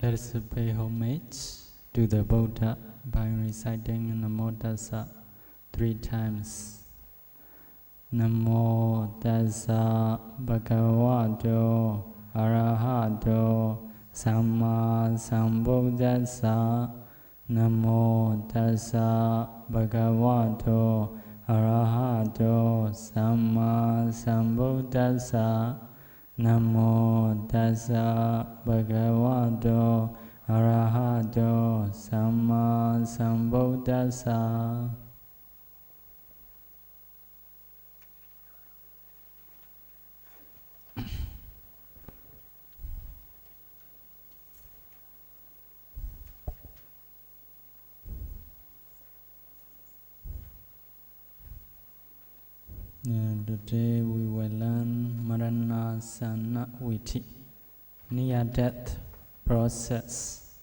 Let us pay homage to the Buddha by reciting Namo Tassa 3 times. Namo Tassa Bhagavato Arahato Samma Sambuddhassa. Namo Tassa Bhagavato Arahato Samma Sambuddhassa. Namo Tassa Bhagavato Arahato Samma Sambuddhassa. Today we will learn Maranasana Viti, near-death process.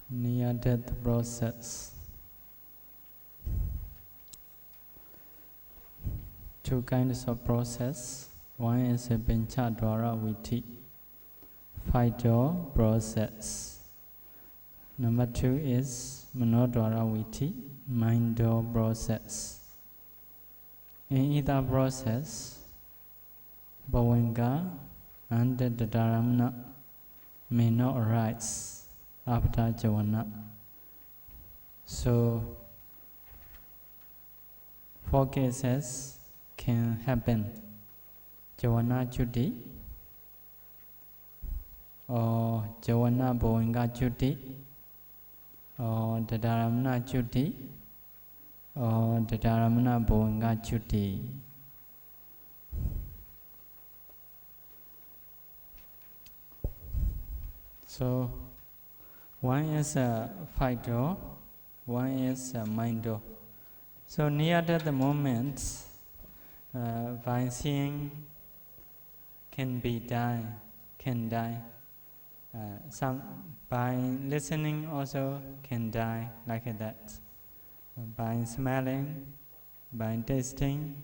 Near-death process. 2 kinds of process. One is a Benchadwara Viti, 5-door process. Number 2 is Manodwara Viti, mind-door process. In either process, Bhavanga and the Dharamana may not arise after Javana. So, 4 cases can happen: Javana Chuti, or Javana Bhavanga Chuti, or Dharamana Chuti, or Dharamana Bhavanga Chuti. So, one is a 5-door, one is a mind-door. So, near death moments, by seeing can die. Some by listening also can die like that. By smelling, by tasting,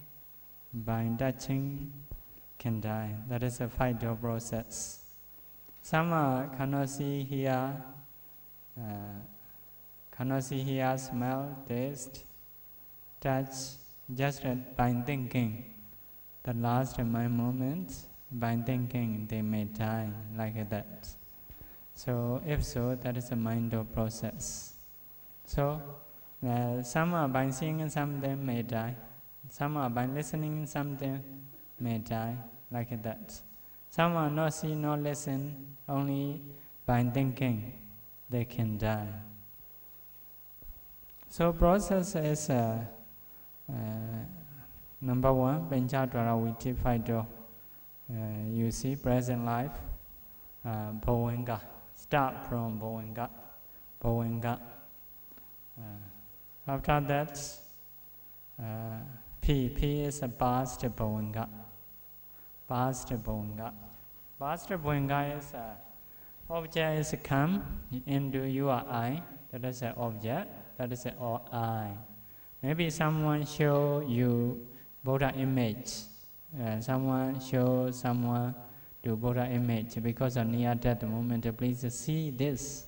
by touching can die. That is a 5-door process. Some cannot see, hear, smell, taste, touch, just by thinking. The last mind moments, by thinking they may die like that. So, if so, that is a mind-door process. So, some are by seeing something may die. Some are by listening something may die like that. Some are not see, not listen, only by thinking they can die. So, process is number 1, Benchadwara Viti 5-door. You see, present life, Bhavanga. Start from Bhavanga. After that, P is a past Bhavanga. Past Bhavanga is object is come into your eye. That is an object. That is an eye. Maybe someone show you Buddha image. Someone show someone to Buddha image because of near death moment. Please see this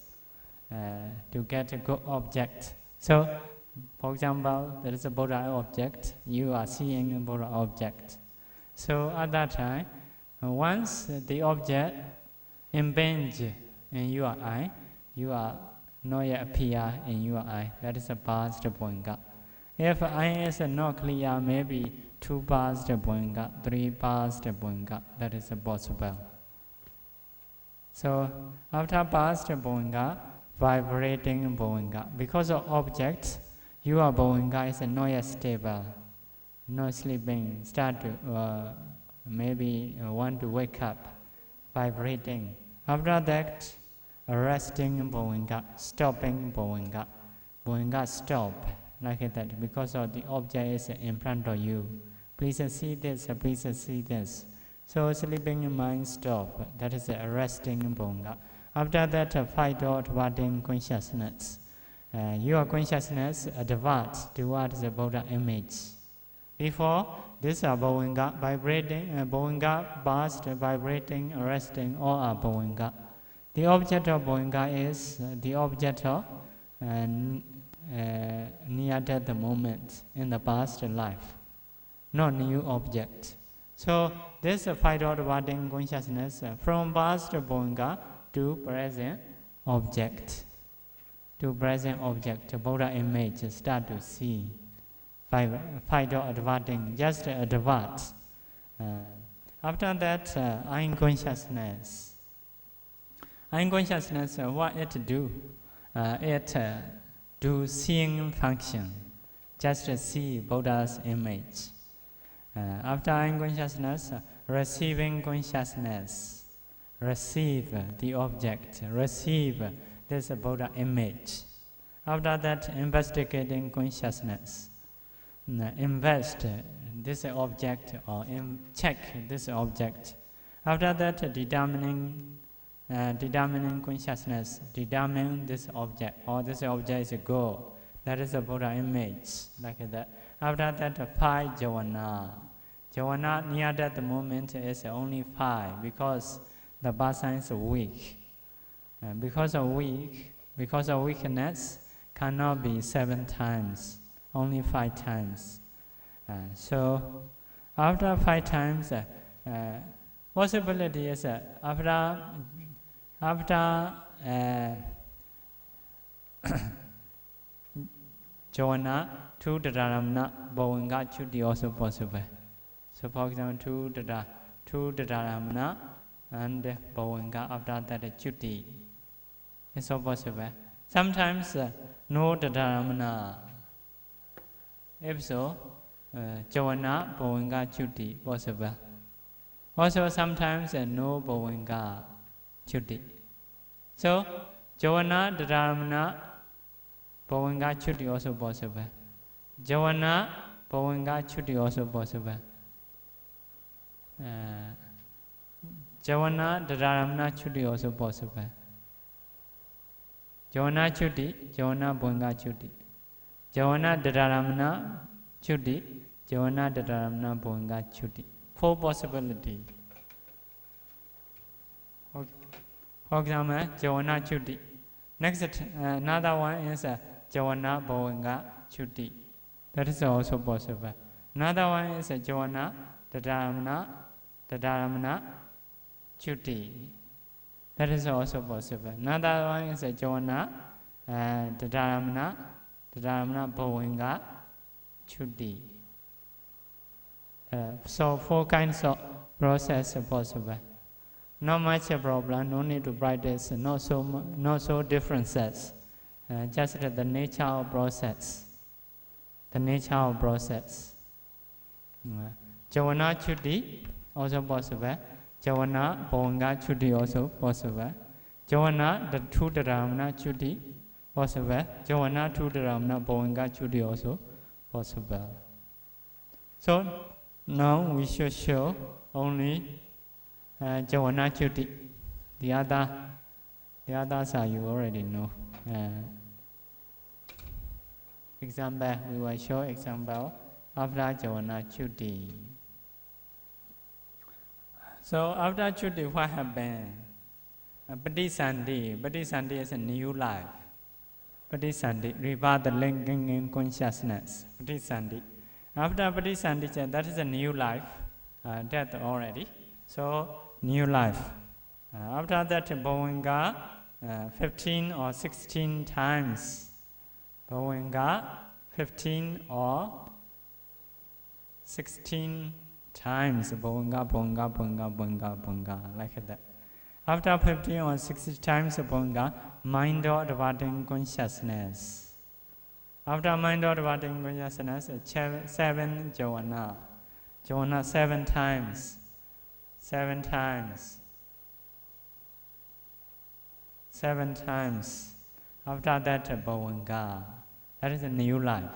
to get a good object. So, for example, there is a Buddha object. You are seeing a Buddha object. So at that time, once the object impinge in your eye, you are not yet appear in your eye. That is a past Bhavanga. If eye is not clear, maybe 2 past Bhavanga, 3 past Bhavanga. That is possible. So after past Bhavanga, vibrating Bhavanga. Because of objects, your Bhavanga is not yet stable. Not sleeping, start to maybe want to wake up, vibrating. After that, resting Bhavanga, stopping Bhavanga. Bhavanga stop like that because of the object is in front of you. Please see this, please see this. So sleeping mind stop. That is a resting Bhavanga. After that, 5-door adverting consciousness. Your consciousness adverts towards the Buddha image. Before this are bhavanga, vibrating, bhavanga, burst, vibrating, arresting, all are bhavanga. The object of bhavanga is the object of near-death moment in the past life, not new object. So this five-dot-dividing consciousness from past bhavanga to present object. To present object, Buddha image start to see. Five-dot-dividing, just a divide. After that, I'm consciousness. I'm consciousness, what it do? It do seeing function, just see Buddha's image. After I'm consciousness, receiving consciousness, receive the object, receive this Buddha image. After that, investigating consciousness, invest this object or check this object. After that, determining consciousness, determine this object, or this object is a goal. That is a Buddha image, like that. After that, 5 jhana. Jhana near that moment is only 5 because the person is weak. Because of weakness, cannot be 7 times, only 5 times. So after 5 times, possibility is after jhana, 2 Dadaramana, bhavanga chutti also possible. So for example, 2 Dadaramana and bhavanga, after that chutti. It's so possible. Sometimes no Dadaramana. If so, jhana, bhavanga chutti possible. Also sometimes no bhavanga chutti. So jhana, Dadaramana, bhavanga chutti also possible. Jhana, bhavanga chutti also possible. Jhana, Dadaramana chutti also possible. Jhana chutti, jhana bhavanga chutti. Jhana, Dadaramana chutti, jhana, Dadaramana bhavanga chutti. 4 possibilities. For example, jhana chutti. Next, another one is jhana bhavanga chutti. That is also possible. Another one is jhana Dadaramana chutti. That is also possible. Another one is jhana Dadaramana bhavanga chutti. So 4 kinds of process are possible. Not much a problem, no need to practice, not so differences. Just the nature of process. The nature of process. Jhana chutti also possible. Jhana bhavanga chutti also possible. Jhana the 2 Dadaramana chutti possible. Jhana 2 Dadaramana bhavanga chutti also possible. So now we should show only jhana chutti. The others are you already know. Example, we will show example after jhana chutti. So after chutti, what happened? Patisandhi. Patisandhi is a new life. Patisandhi, rebirth, the linking in consciousness. Patisandhi. After patisandhi, that is a new life. Death already. So new life. After that, bhavanga 15 or 16 times. Bhavanga 15 or 16 times. Bhavanga, like that. After 15 or 16 times bhavanga, mind or dividing consciousness. After mind or dividing consciousness, 7 jhana. Jhana 7 times. 7 times. 7 times. After that, bhavanga. That is a new life.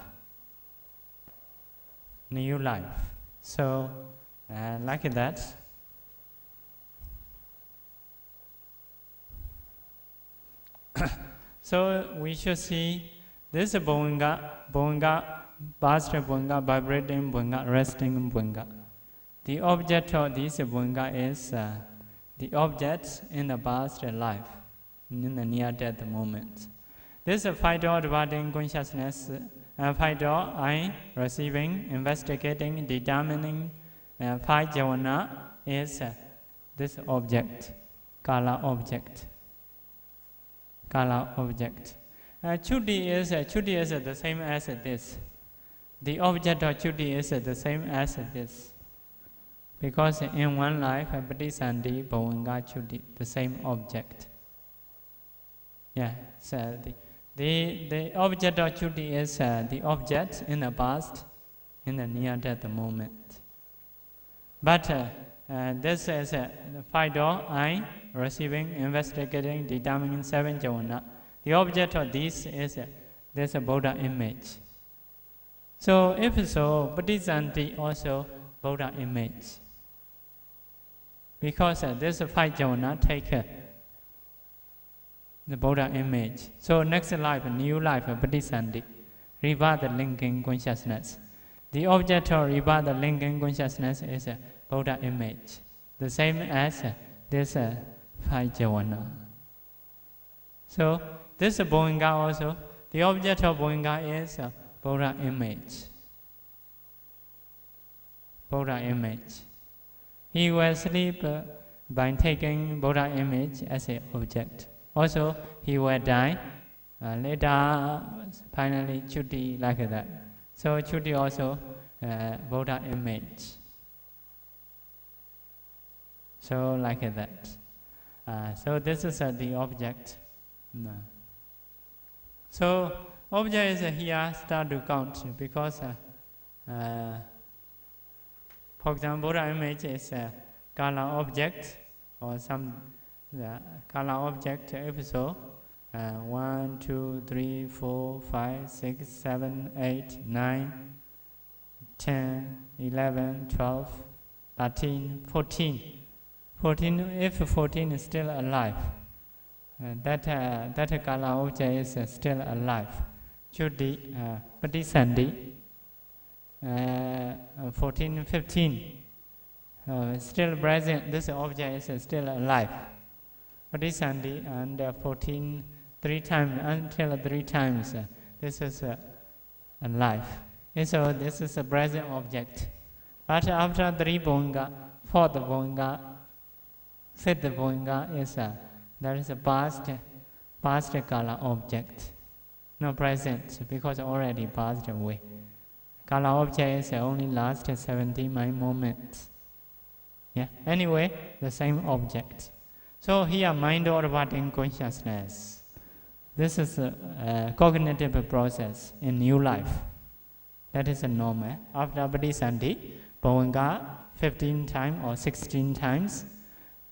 New life. So, like that. So we should see this bhavanga past bhunga, vibrating bhunga, resting bhunga. The object of this bhunga is the object in the past life, in the near-death moment. This five-door dividing consciousness, five-door I, receiving, investigating, determining, five jhana is this object, kala object. Kala object. Chuti is the same as this. The object of chuti is the same as this. Because in one life, Patisandhi, Bhavanga, chuti, the same object. Yeah, so the object of chuti is the object in the past, in the near-death moment. But this is the five-door I, receiving, investigating, determining seven jhana. The object of this is this Buddha image. So if so, Patisandhi also Buddha image. Because this five jhana take the Buddha image. So next life, new life, Patisandhi, rebirth linking consciousness. The object of rebirth linking consciousness is a Buddha image, the same as this five jhana. So this Bhavanga also, the object of Bhavanga is a Buddha image. Buddha image. He will sleep by taking Buddha image as an object. Also, he will die. Later, finally, chuti like that. So, chuti also Buddha image. So, like that. So, this is the object. So, object is here start to count because, for example, Buddha image is a kala object or some kala object episode. 1, 2, 3, 4, 5, 6, 7, 8, 9, 10, 11, 12, 13, 14. 14, if 14 is still alive, that kala object is still alive. Chuti, Patisandhi, 14, 15, still present, this object is still alive. Patisandhi and 14, 3 times, until 3 times, this is alive. And so this is a present object. But after 3 bhunga, 4th bhunga, 5th bhunga is that is a past kala object. No present, because already passed away. Kala object is only last 70 mind moments. Yeah. Anyway, the same object. So here, mind orbiting consciousness. This is a cognitive process in new life. That is a normal. After Patisandhi, Bhavanga 15 times or 16 times,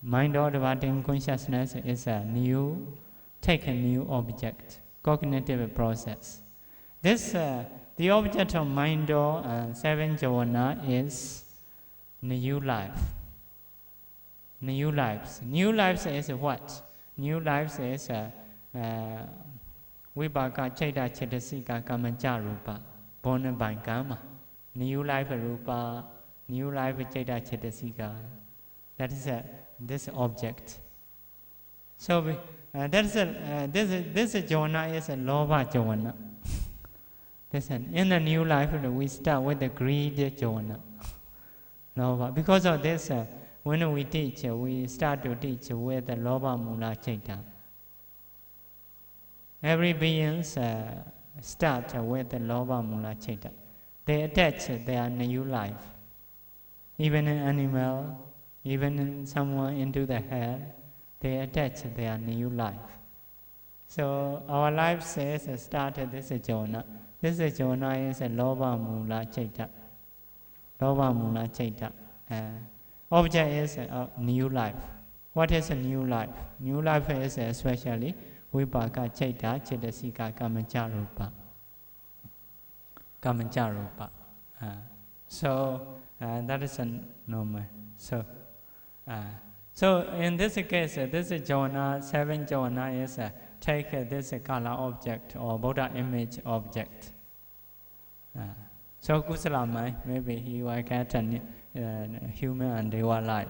mind orbiting consciousness is take a new object. Cognitive process. This, the object of mind or 7 jhana is new life. New lives. New lives is what? New lives is Vipaka Chaita Chetasika Kamaja Rupa, born by Kama. New life Rupa, new life Chaita Chetasika. That is this object. So this jhana is a lobha jhana. In the new life, we start with the greed jhana. Lobha. Because of this, when we teach, we start to teach with the lobha mula chaita. Every being start with the lobha mula chaita. They attach their new life. Even an animal, even in someone into the hair, they attach their new life. So our life says start this jhana. This jhana is a lobha mula chaita. Lobha mula chaita. Object is a new life. What is a new life? New life is especially Vipaka Chaita Chetasika Kamaja Rupa. Kamaja Rupa. So that is a normal. So in this case, this jhana, 7 jhana is take this kala object or Buddha image object. So kusala mind, maybe he will get a human and deva life.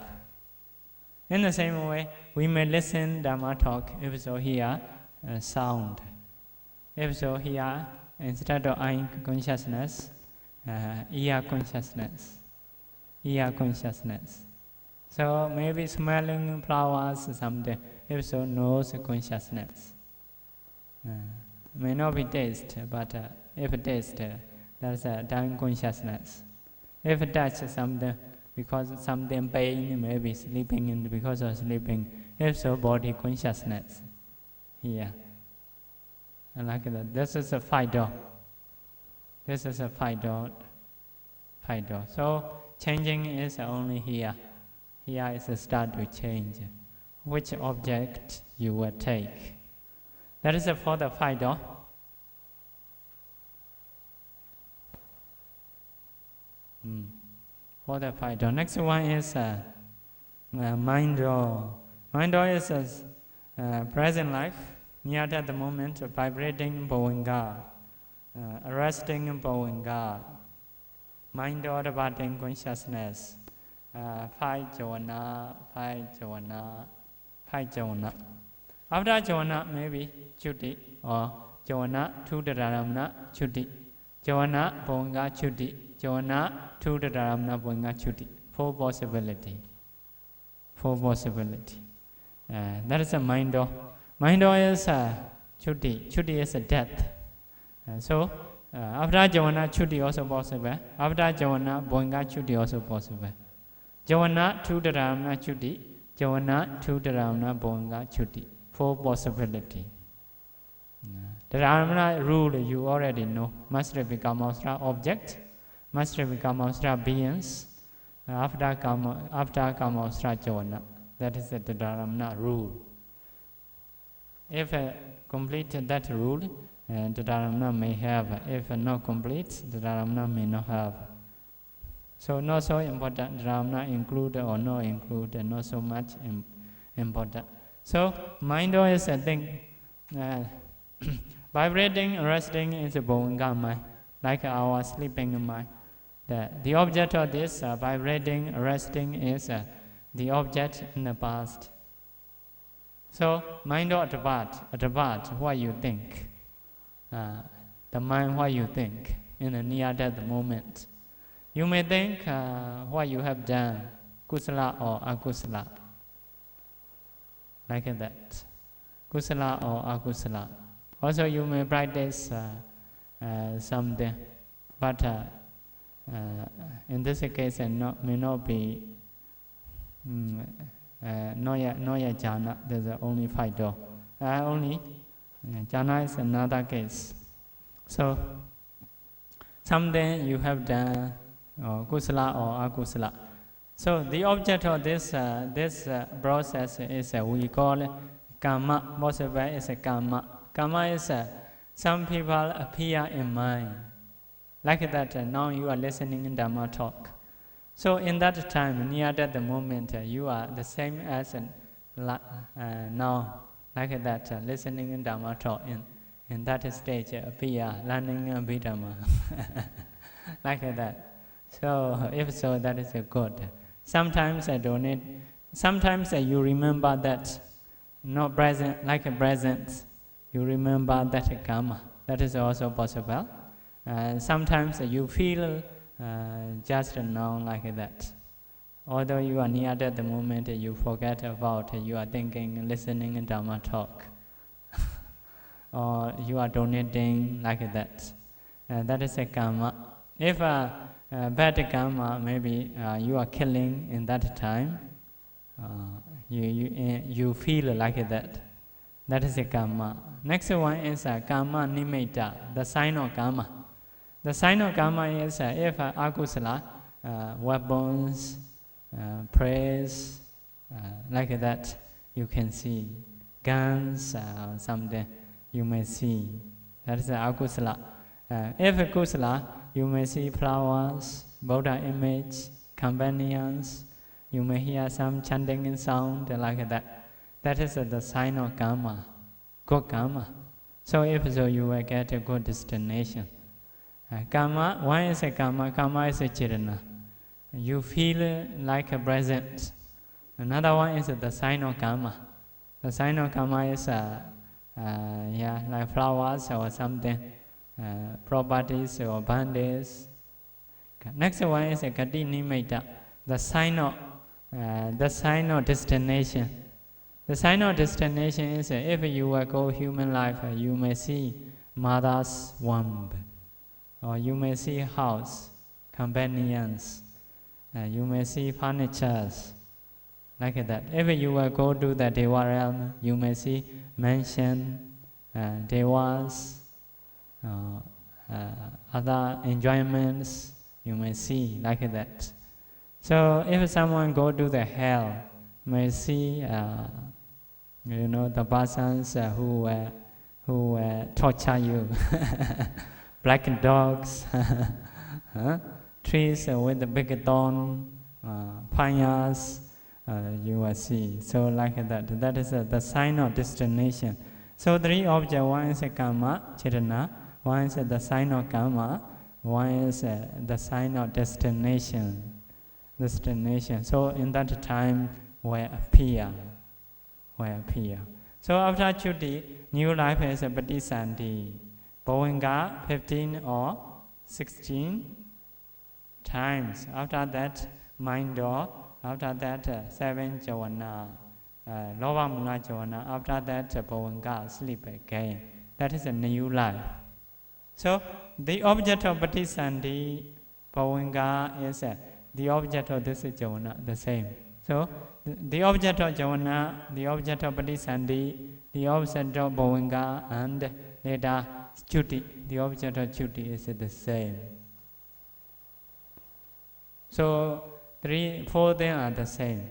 In the same way, we may listen Dhamma talk, if so hear sound. If so hear, instead of eye consciousness, ear consciousness. Ear consciousness. So maybe smelling flowers something, if so nose consciousness. May not be taste, but if taste, that's a tongue consciousness. If touch something, because something pain, maybe sleeping, and because of sleeping, if so body consciousness. Here. And like that. This is a five door. This is a five door. Five door. So changing is only here. Here is a start to change. Which object you will take. That is for the five door. For the five door. Next one is mind door. Mind door is present life, near at the moment, vibrating bhavanga, arresting bhavanga, mind door departing consciousness, five jhana, five jhana, five jhana. After jhana, maybe chuti, or jhana to the dharamana chuti, jhana bhavanga chuti, jhana to the dharamana bhavanga chuti. Four possibility. Four possibility. That is a mind door. Mind door is chuti. Chuti is a death. So after jhana chuti also possible. After jhana bhavanga chuti also possible. Jhana to the dharamana chuti, jhana to the dharamana bhavanga chuti. Four possibility. The dharamana rule you already know. Must become Kammasura object. Must become Kammasura beings. After Kammasura jhana. That is the dharamana rule. If complete that rule, the dharamana may have. If not complete, the dharamana may not have. So not so important. Dharamana include or not include, not so much important. So mind is a thing. Vibrating, resting is a bhavanga mind, like our sleeping mind. The object of this vibrating, resting is the object in the past. So mind at the part, what you think. The mind, what you think in the near death moment. You may think what you have done, kusala or akusala. Like that. Kusala or akusala. Also you may practice something, but in this case may not be no jhana. There's only five door. Only jhana is another case. So something you have done, or kusala or akusala. So the object of this process is we call it karma. Possible is a karma. Karma is some people appear in mind. Like that, now you are listening in Dhamma talk. So in that time, near that moment, you are the same as now. Like that, listening in Dhamma talk. In that stage, appear, learning Abhidhamma. Like that. So if so, that is good. Sometimes I donate. Sometimes you remember that, not present, like a present. You remember that karma. That is also possible. Sometimes you feel just now like that. Although you are near at the moment, you forget about, you are thinking, listening in Dhamma talk. Or you are donating like that. That is a karma. If bad karma, maybe you are killing in that time, you feel like that. That is a karma. Next one is karma nimitta, the sign of karma. The sign of karma is if akusala, weapons, praise, like that, you can see. Guns, something you may see. That is akusala. If kusala, you may see flowers, Buddha image, companions. You may hear some chanting and sound like that. That is the sign of karma, good karma. So if so, you will get a good destination. Karma, one is a karma is a Chetana. You feel like a present. Another one is the sign of karma. The sign of karma is like flowers or something, properties or bandits. Next one is a Gati Nimitta, the sign of destination. The sign of destination is if you will go human life, you may see mother's womb, or you may see house, companions, you may see furnitures, like that. If you will go to the Deva realm, you may see mansion, Devas, other enjoyments, you may see like that. So if someone go to the hell, may see the persons who torture you, black dogs, trees with the big thorn, fires, you will see. So like that. That is the sign of destination. So three objects. One is a karma, chetana. One is the sign of karma. One is the sign of destination. So in that time, we appear. So after Chuti, new life is a Patisandhi. Bhavanga 15 or 16 times. After that, mind door. After that, 7 Javana. Lova Mula Javana. After that, Bhavanga, sleep again. That is a new life. So the object of Patisandhi, Bhavanga, is the object of this Javana, the same. So the object of Javana, the object of Patisandhi, the object of Bhavanga, and later Chuti, the object of Chuti is the same. So 3, 4 they are the same.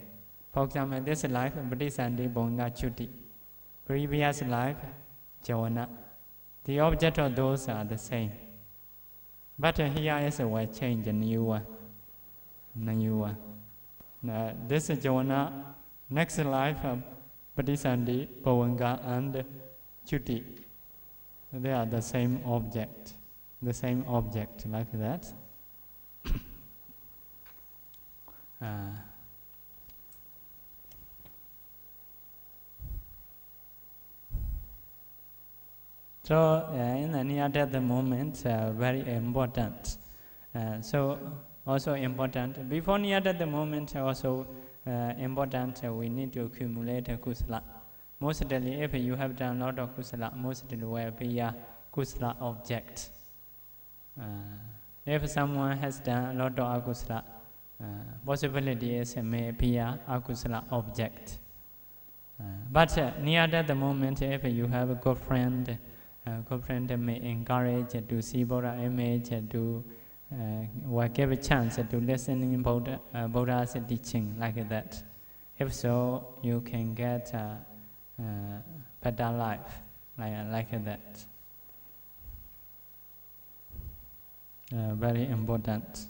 For example, this life, Patisandhi, Bhavanga, Chuti. Previous life, Javana. The object of those are the same. But here is a word change, a new one. This is Javana, next life, Patisandhi, Bhavanga, and Chuti. They are the same object. Like that. So in the near-death moment, very important. So also important. Before near-death moment, also important. We need to accumulate kusala. Mostly, if you have done a lot of kusala, mostly will be a kusala object. If someone has done a lot of akusala, possibility is may be a akusala object. But near that moment, if you have a good friend may encourage to see Buddha image, to give a chance to listen in Buddha's teaching, like that. If so, you can get a better life, like that. Very important.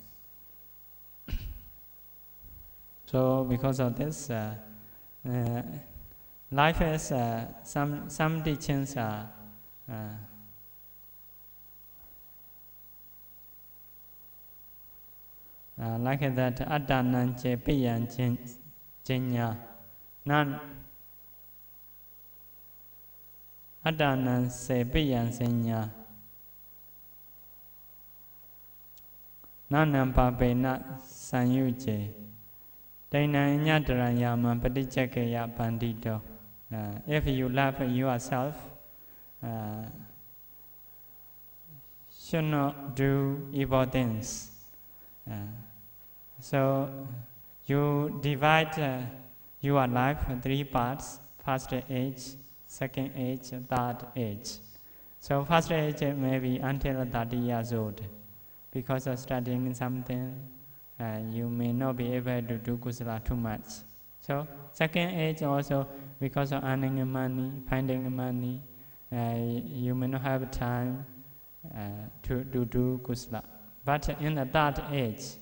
So because of this, life is some teachings are like that. Addanan che piyan jinya nan addanan se piyan jinya nanam papena sanyuje Daina Nyadarayaman Padichakaya Bandito. If you love yourself, should not do evil things. So you divide your life in 3 parts: first age, second age, third age. So first age may be until 30 years old. Because of studying something, you may not be able to do kusala too much. So second age also, because of earning money, finding money, you may not have time to do kusala. But in the third age,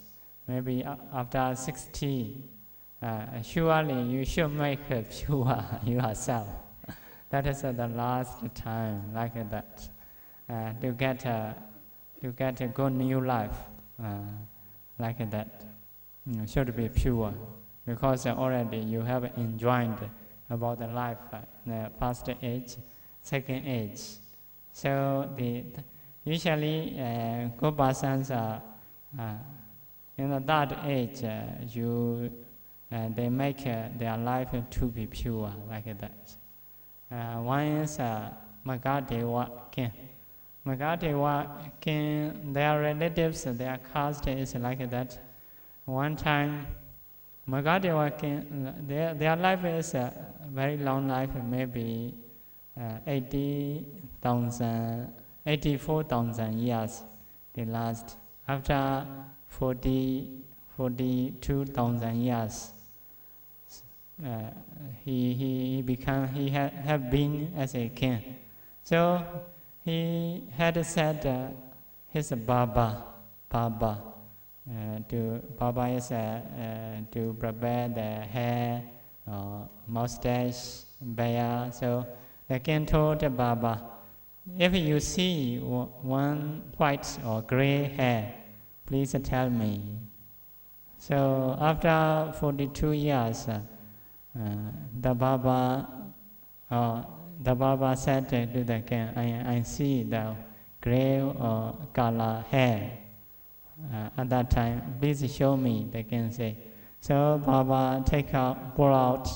maybe after 60, surely you should make pure yourself. That is the last time, like that, to get to get a good new life, like that. Should be pure, because already you have enjoyed about the life, the first age, second age. So usually good persons are in the third age. They make their life to be pure, like that. One is Magadewa king. Magadewa king, their relatives, their caste is like that. One time, Magadewa king, their life is a very long life, maybe 84,000 years they last. After 42,000 years, he have been as a king. So he had said his Baba is to prepare the hair, mustache, beard. So the king told the Baba, if you see one white or gray hair, please tell me. So after 42 years, the Baba said to the king, I see the gray or color hair. At that time, please show me, the king said. So Baba pull out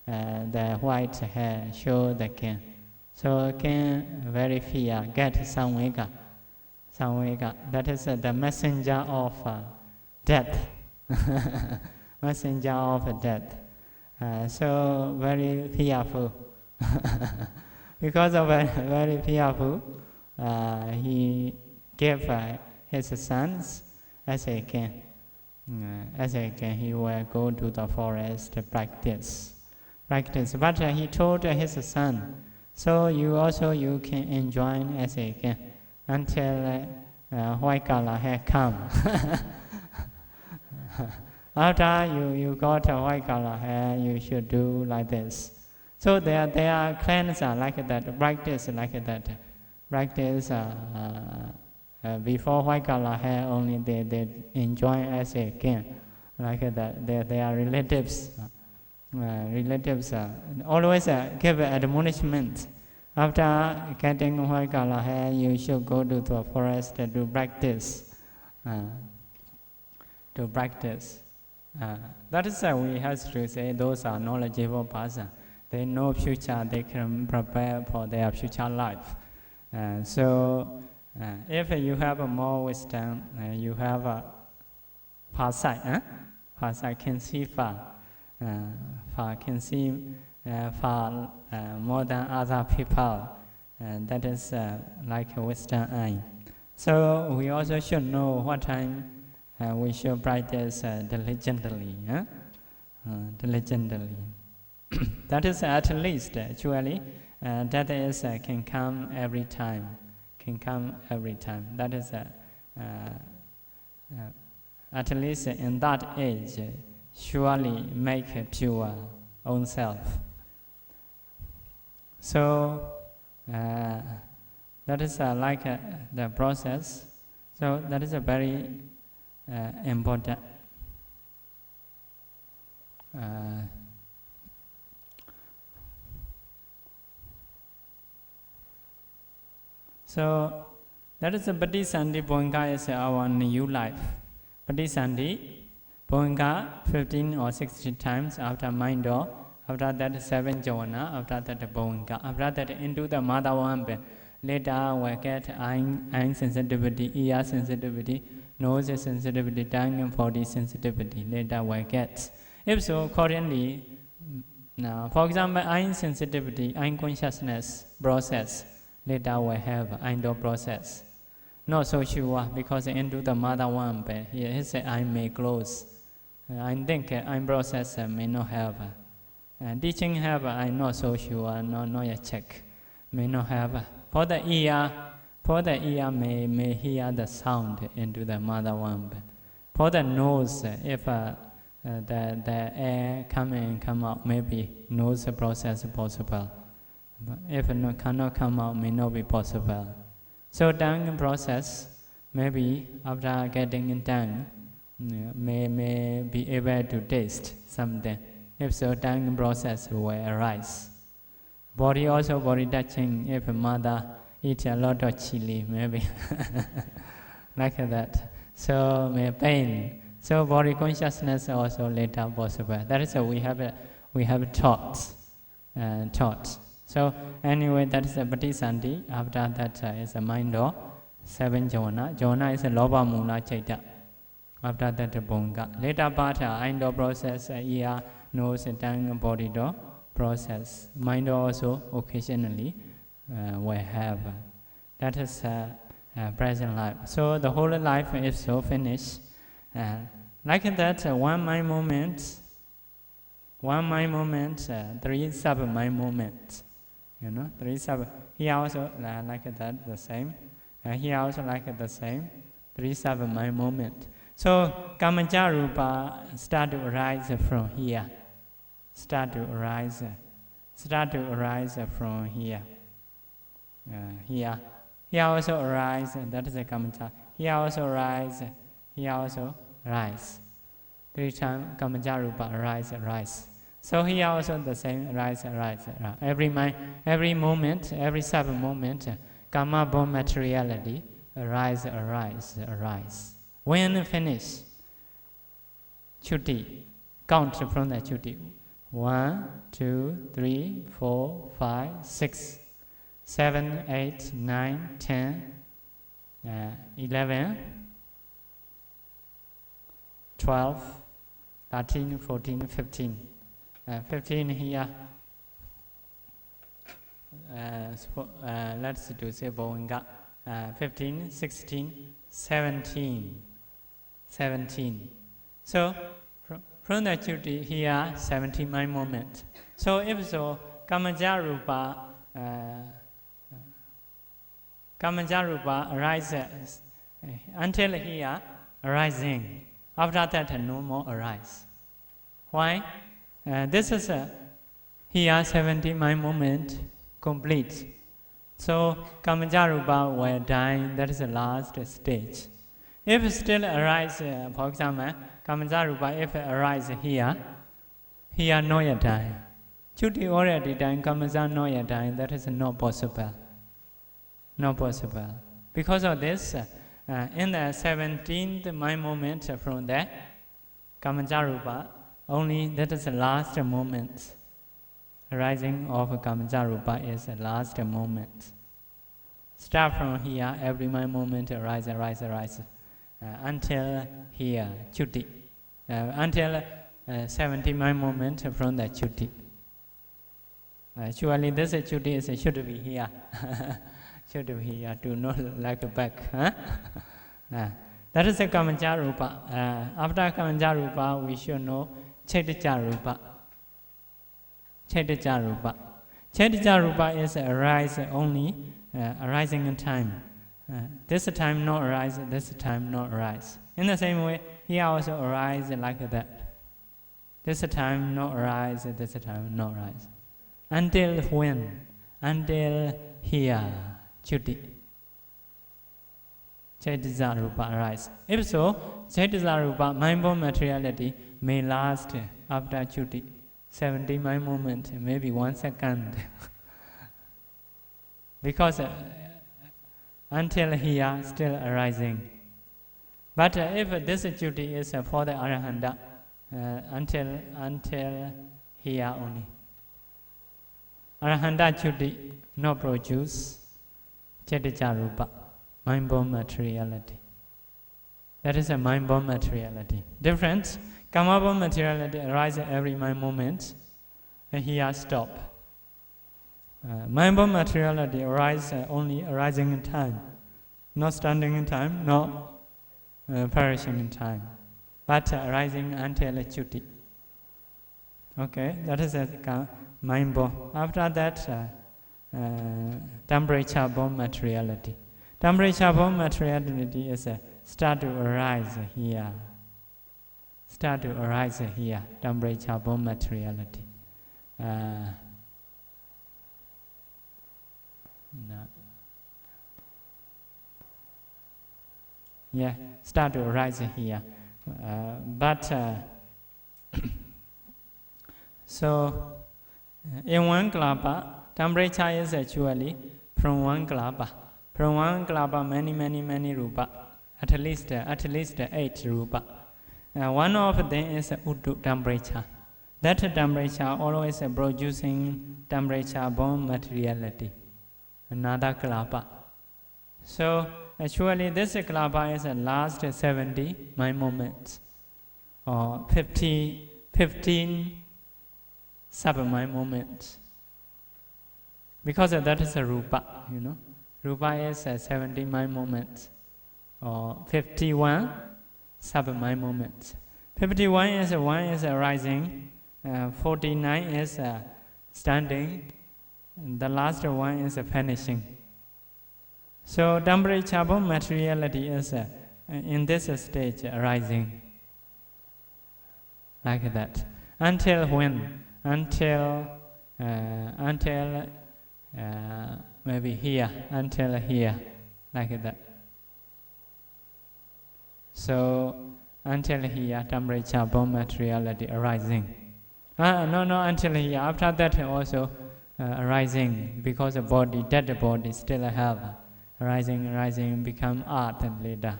the white hair, show the king. So king very fear, get Samvega. That is the messenger of death. Messenger of death. So very fearful. Because of very fearful, he gave his sons as a king. He will go to the forest to practice. But he told his son, so you can enjoy as a king until white color hair come. After you got a white color hair, you should do like this. So there are clans like that, practice like that. Practice before white color hair, only they enjoy as a king, like that. They are relatives. Always give admonishment. After getting white color hair, you should go to the forest to practice. That is why we have to say those are knowledgeable persons. They know future, they can prepare for their future life. If you have more wisdom, you have a foresight. Foresight can see far. Can see far more than other people. That is like a wisdom eye. So we also should know what time we should practice diligently. That is at least, actually, that is can come every time. That is at least in that age, surely make pure own self. So that is like the process. So that is a very important. So that is a Patisandhi Bhoinga is our new life. Patisandhi Bhoinga 15 or 16 times after mind door, after that 7 jhana, after that Bhoinga, after that into the mother womb. Later we get eye sensitivity, ear sensitivity, nose sensitivity, tongue and body sensitivity. Later we get. If so, accordingly, now for example, eye sensitivity, eye consciousness process. Later we have eye process. Not so sure because into the mother womb, his eye may close. I think eye process may not have. Teaching have, I'm not so sure, not yet check. May not have. For the ear may hear the sound into the mother womb. For the nose, if the air come out, maybe nose process possible. But if it cannot come out, may not be possible. So tongue process, maybe after getting done, may be able to taste something. If so, tongue process will arise. Body also body touching. If a mother eats a lot of chili, maybe like that. So may pain. So body consciousness also later possible. That is we have thoughts. So anyway, that is a patisandhi. After that is a mind of 7 jhana. Jhana is a loba mula chaita. After that bonga. Later part indo process, ear, nose, tongue, body door process. Mind also occasionally will have. That is present life. So the whole life is so finished. Like that, one mind moment, 3 sub-mind moments. 3 sub. Here also like that, the same. Here also like the same. 3 sub-mind moments. So Kamaja Rupa start to arise from here. Start to arise from here. Here also arise, that is a Kamaja. Here also arise, here also rise. 3 times Kamaja Rupa arise. So here also the same rise. Every moment, every sub-moment, Kama born materiality arise. When finish, Chuti, count from the Chuti. 1, 2, 3, 4, 5, 6, 7, 8, 9, 10, 11, 12, 13, 14, 15. 15 here. Let's do say Bowenga. 15, 16, 17. So from the Chuti here, 17 mind moment. So if so, Kamaja Rupa arises until here, arising. After that, no more arise. Why? This is here 17 mind moment complete. So Kamaja Rupa will die. That is the last stage. If still arise, for example, Kamaja Rupa, if it arise here not yet dying. Chuti already dying, Kamaja not yet dying, that is not possible. Because of this, in the 17th mind moment from there, Kamaja Rupa, only that is the last moment. Arising of Kamaja Rupa is the last moment. Start from here, every mind moment arise. Until here, Chuti. Until 70 mind moment from the Chuti. Actually, this Chuti should be here. Should be here, to not like back. That is a Kamaja Rupa. After Kamaja Rupa, we should know Chaitya Rupa. Chaitya Rupa is arising in time. This time not arise, this time not arise. In the same way, here also arise like that. This time not arise, this time not arise. Until when? Until here, Chuti. Chaitya Rupa arise. If so, Chaitya Rupa, mind-born materiality, may last after Chuti. 70 mind moment, maybe 1 second. Because until here, still arising. But if this duty is for the Arahanta, until here only. Arahanta duty not produce Chaitya Rupa, mind-born materiality. That is a mind-born materiality. Different. Kama-born materiality arises every mind moment, and here stop. Mind-born materiality arises only arising in time, not standing in time, not perishing in time, but arising until Chuti. Okay, that is a mind-born. After that, temperature-born materiality. Temperature-born materiality is start to arise here. Start to arise here, temperature-born materiality. No. yeah, start to arise here. So in one kalapa, temperature is actually from one kalapa. From one kalapa, many rupa, at least 8 rupa. One of them is Uddu temperature. That temperature always producing temperature born materiality, another kalapa. So actually this kalapa is the last 70 mind moments, or 15 sub-mind moments. Because that is a rupa, you know. Rupa is 70 mind moments, or 51 sub-mind moments. 51 is one is arising, 49 is standing, and the last one is finishing. So temperature born materiality is in this stage arising, like that. Until when? Until maybe here, until here, like that. So until here, temperature born materiality arising. No, until here. After that also arising, because the body, dead body, still have arising, become earth later.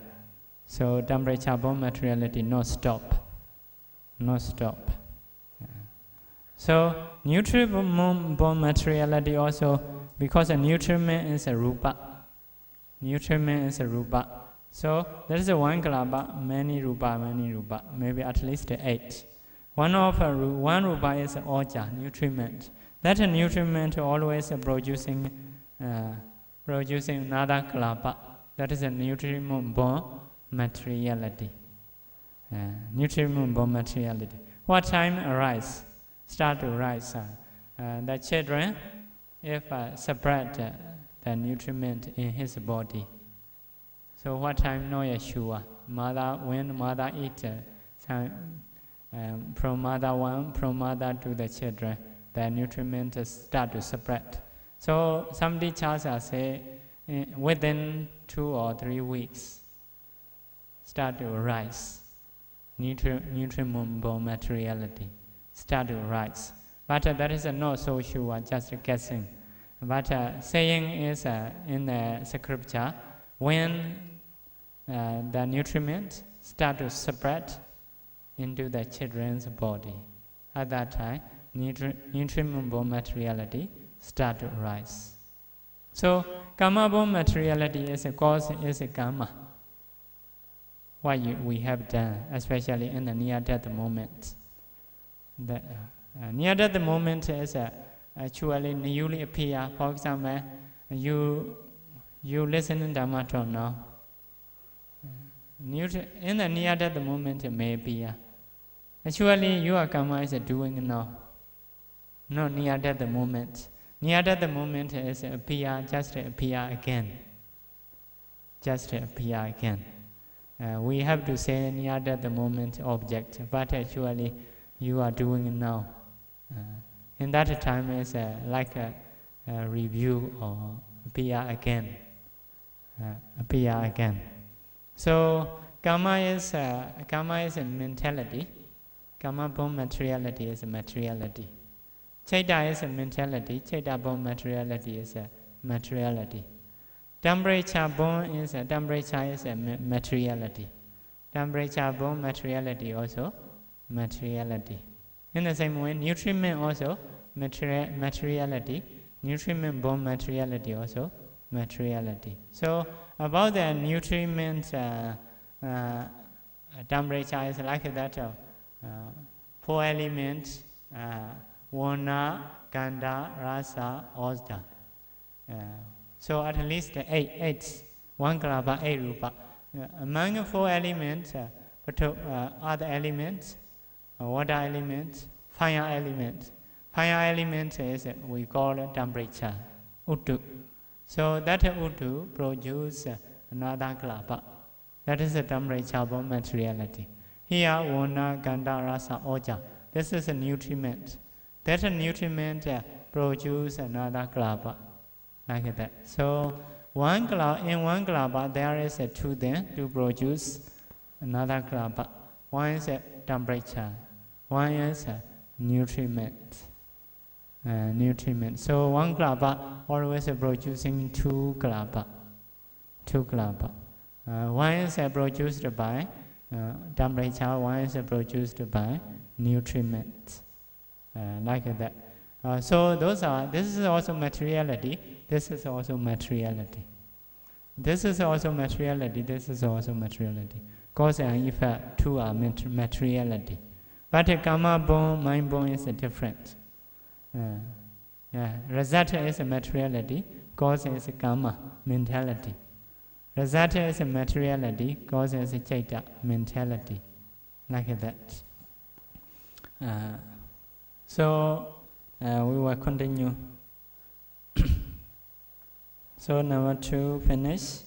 So temperature born materiality, no stop. So nutrient born materiality also, because a nutriment is a rupa. So there is a one kalapa, many rupa, maybe at least 8. One rupa is oja, nutriment. That nutriment always producing another kalapa. That is a nutriment born materiality. What time start to rise? The children, if spread the nutriment in his body. So what time? No Yeshua. When mother eat from mother to the children, the nutriment start to spread. So some teachers say within 2 or 3 weeks start to rise. Nutriment born materiality start to rise. But that is not so sure, just guessing. But saying is in the scripture, when the nutriment start to spread into the children's body, at that time nutriment born materiality start to rise. So karma born materiality is a cause, is a karma. What we have done, especially in the near-death moment. The near-death moment is actually newly appear. For example, you listen to Dhamma talk now. In the near-death moment it may appear. Actually, your karma is doing now. Not near-death moment. Near-death moment is just appear again. We have to say near-death moment object, but actually you are doing it now. In that time is like a review or appear again. So karma is a mentality. Karma born materiality is a materiality. Chaita is a mentality. Chaita born materiality is a materiality. Temperature born is a materiality. Temperature born materiality also materiality. In the same way, nutriment also materiality. Nutriment born materiality also materiality. So about the nutriment temperature is like that. 4 elements: Varna, Gandha, Rasa, Osta. So at least 8. One kalapa, 8 rupa. Among 4 elements, other elements, water element, fire element. Fire element is we call temperature, Uttu. So that Uttu produce another kalapa. That is the temperature born materiality. Here, Varna, Gandha, Rasa, Oja. This is a nutriment. That nutriment produce another kalapa, like that. So In one klapa there is a two then to produce another klapa. One is a temperature, one is a nutriment. So one klapa always producing two klapa. One is produced by temperature, one is produced by nutriment. Like that. So this is also materiality, this is also materiality. This is also materiality, this is also materiality. Cause and effect, two are materiality. But karma bone, mind bone is different. Result is materiality, cause is karma, mentality. Result is materiality, cause is chaita, mentality. Like that. So we will continue. So number 2 finish.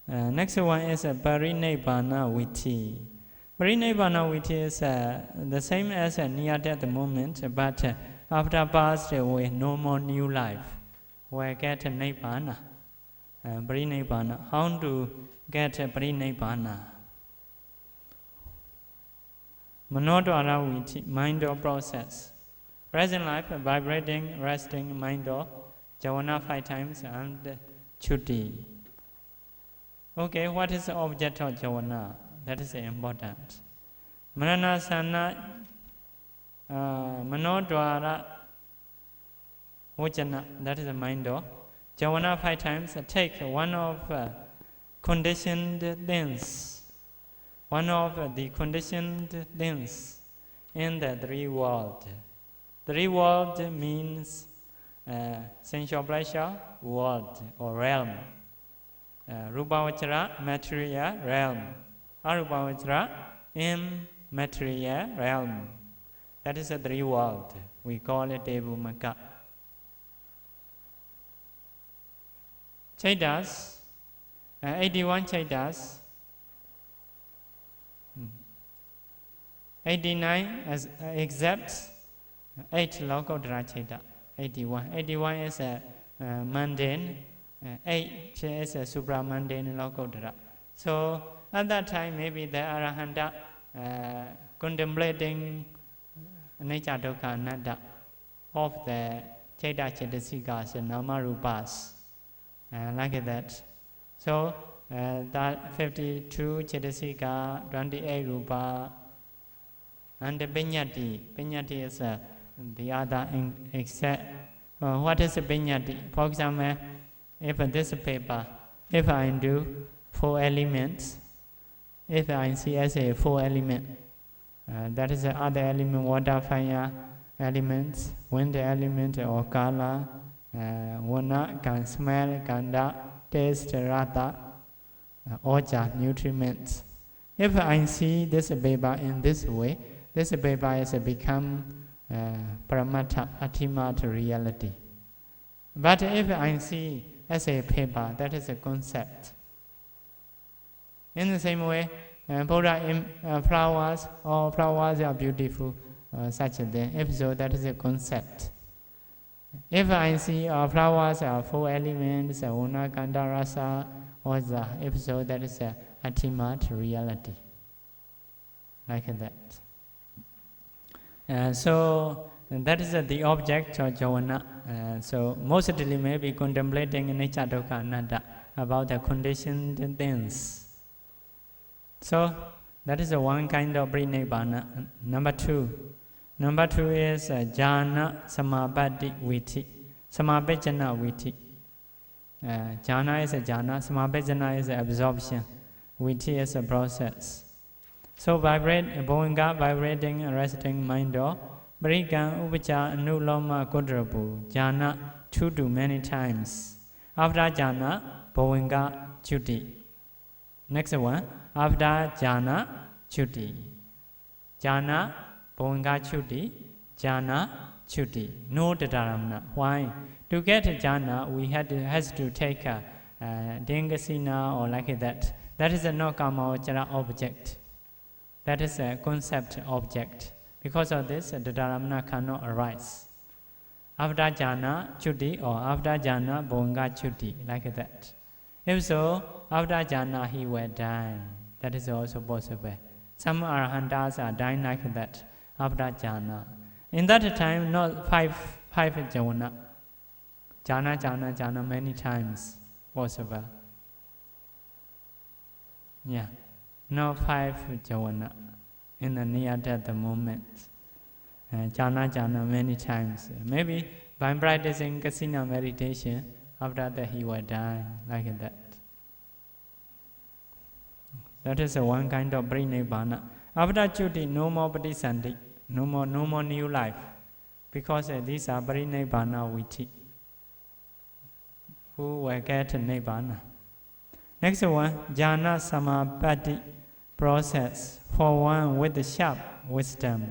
Next one is Parinibbana Viti. Parinibbana Viti is the same as a near-death moment, but after passed away, no more new life. We get Nibbana. Parinibbana. How to get Parinibbana? Manodvara Viti, mind or process. Present life, vibrating, resting, mind or Javana 5 times and Chuti. Okay, what is the object of Javana? That is important. Mananasana Manodvara Vajana, that is the mind or Javana 5 times. Take one of conditioned things. One of the conditioned things in the 3 world. 3 world means sensual pleasure world or realm. Rupavachara, material realm. Arupavachara, immaterial realm. That is the 3 world. We call it Devumaka. Chaitas, 81 Chaitas. 89 as except 8 Lokottara Chaita. 81. 81 is a mundane, 8 is a supramundane Lokottara. So at that time maybe the Arahanta contemplating nature dukkha anatta of the Chaita Chaitasikas and Namarupas, like that. So that 52 Chaitasika, 28 Rupa, and the Pinyati. Pinyati is the other except what is a Pinyati? For example, if this paper, if I do 4 elements, if I see as a 4 element, that is the other element, water, fire elements, wind element or color, vana, can smell, gandha, taste, rata, oja, nutriments. If I see this paper in this way, this paper is become paramattha, ultimate reality. But if I see as a paper, that is a concept. In the same way, flowers are beautiful, such a thing. If so, that is a concept. If I see flowers are 4 elements, vana, gandha, rasa, oja, if so, that is a ultimate reality. Like that. So that is the object of Javana. So mostly maybe contemplating nature dukkha anatta about the conditioned things. So that is one kind of Parinibbana. Number 2 is jhana samapatti viti. Samapajjana viti. Jhana is a jhana, samapajjana is absorption. Viti is a process. So bhavanga, vibrating, resting mind or Barikan upacha anuloma kodrapu. Jhana 2 to many times. After jhana, bhavanga chuti. Next one, after jhana, chuti. Jhana, bhavanga chuti. Jhana, chuti. No dadaramana. Why? To get jhana, we has to take a dengasina or like that. That is a no kama vachara object. That is a concept object. Because of this, the dadaramana cannot arise. After jhana chuti or after jhana bhavanga chuti, like that. If so, after jhana he will die. That is also possible. Some Arhantas are dying like that after jhana. In that time, not five jhana. Jhana many times possible. Yeah, not 5 jhana in the near death moment. Jhana many times. Maybe by practicing kasina meditation, after that he will die like that. That is one kind of Parinibbana. After Chuti, no more Patisandhi, no more new life. Because these are Parinibbana Viti, who will get Nibbana. Next one, Jhana Samapatti process for one with the sharp wisdom.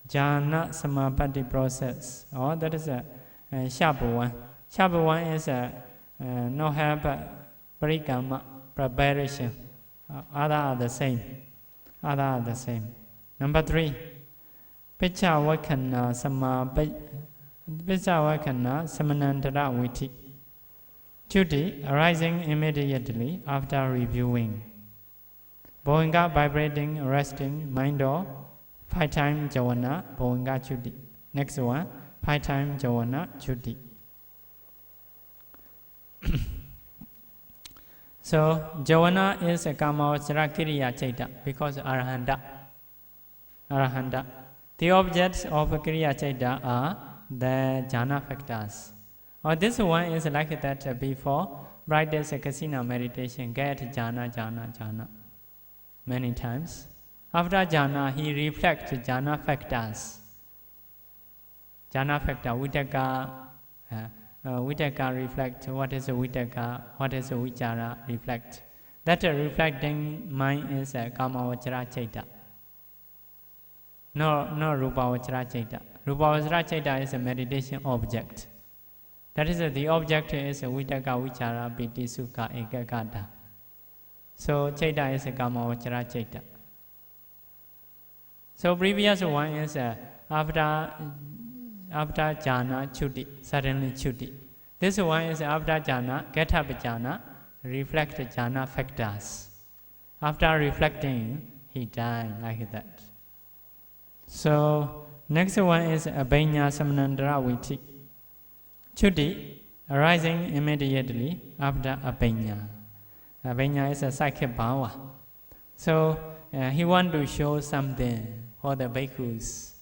Jhana Samapatti process. Oh, that is a sharp one. Sharp one is no help parikama preparation. Other are the same. Number 3, Piccavakana Samanantara Viti. Chuti arising immediately after reviewing. Bhovinga vibrating, resting, mind or 5 times Javana, Bhovinga Chuti. Next one, 5 times Javana Chuti. So, Javana is a Kamavachara Kiriya Chaita because Arahanta. The objects of Kiriya Chaita are the jhana factors. Or this one is like that before practice kasina meditation, get jhana many times. After jhana, he reflects jhana factors. Jhana factor, Vitaka reflect, what is a Vitaka, what is a Vichara reflect. That reflecting mind is a Kamavachara Chaita. No Rupavachara Chaita. Rupavachara Chaita is a meditation object. That is the object is a Vitaka, Vichara, Piti, Sukha, Ekagata. So Chaita is a Kamavachara Chaita. So previous one is after jhana chuti, suddenly chuti. This one is after jhana, get up jhana, reflect jhana factors. After reflecting, he died like that. So next one is abhanya samanandara viti. Chuti arising immediately after abhanya. Abhanya is a psychic power. So he want to show something for the bhikkhus.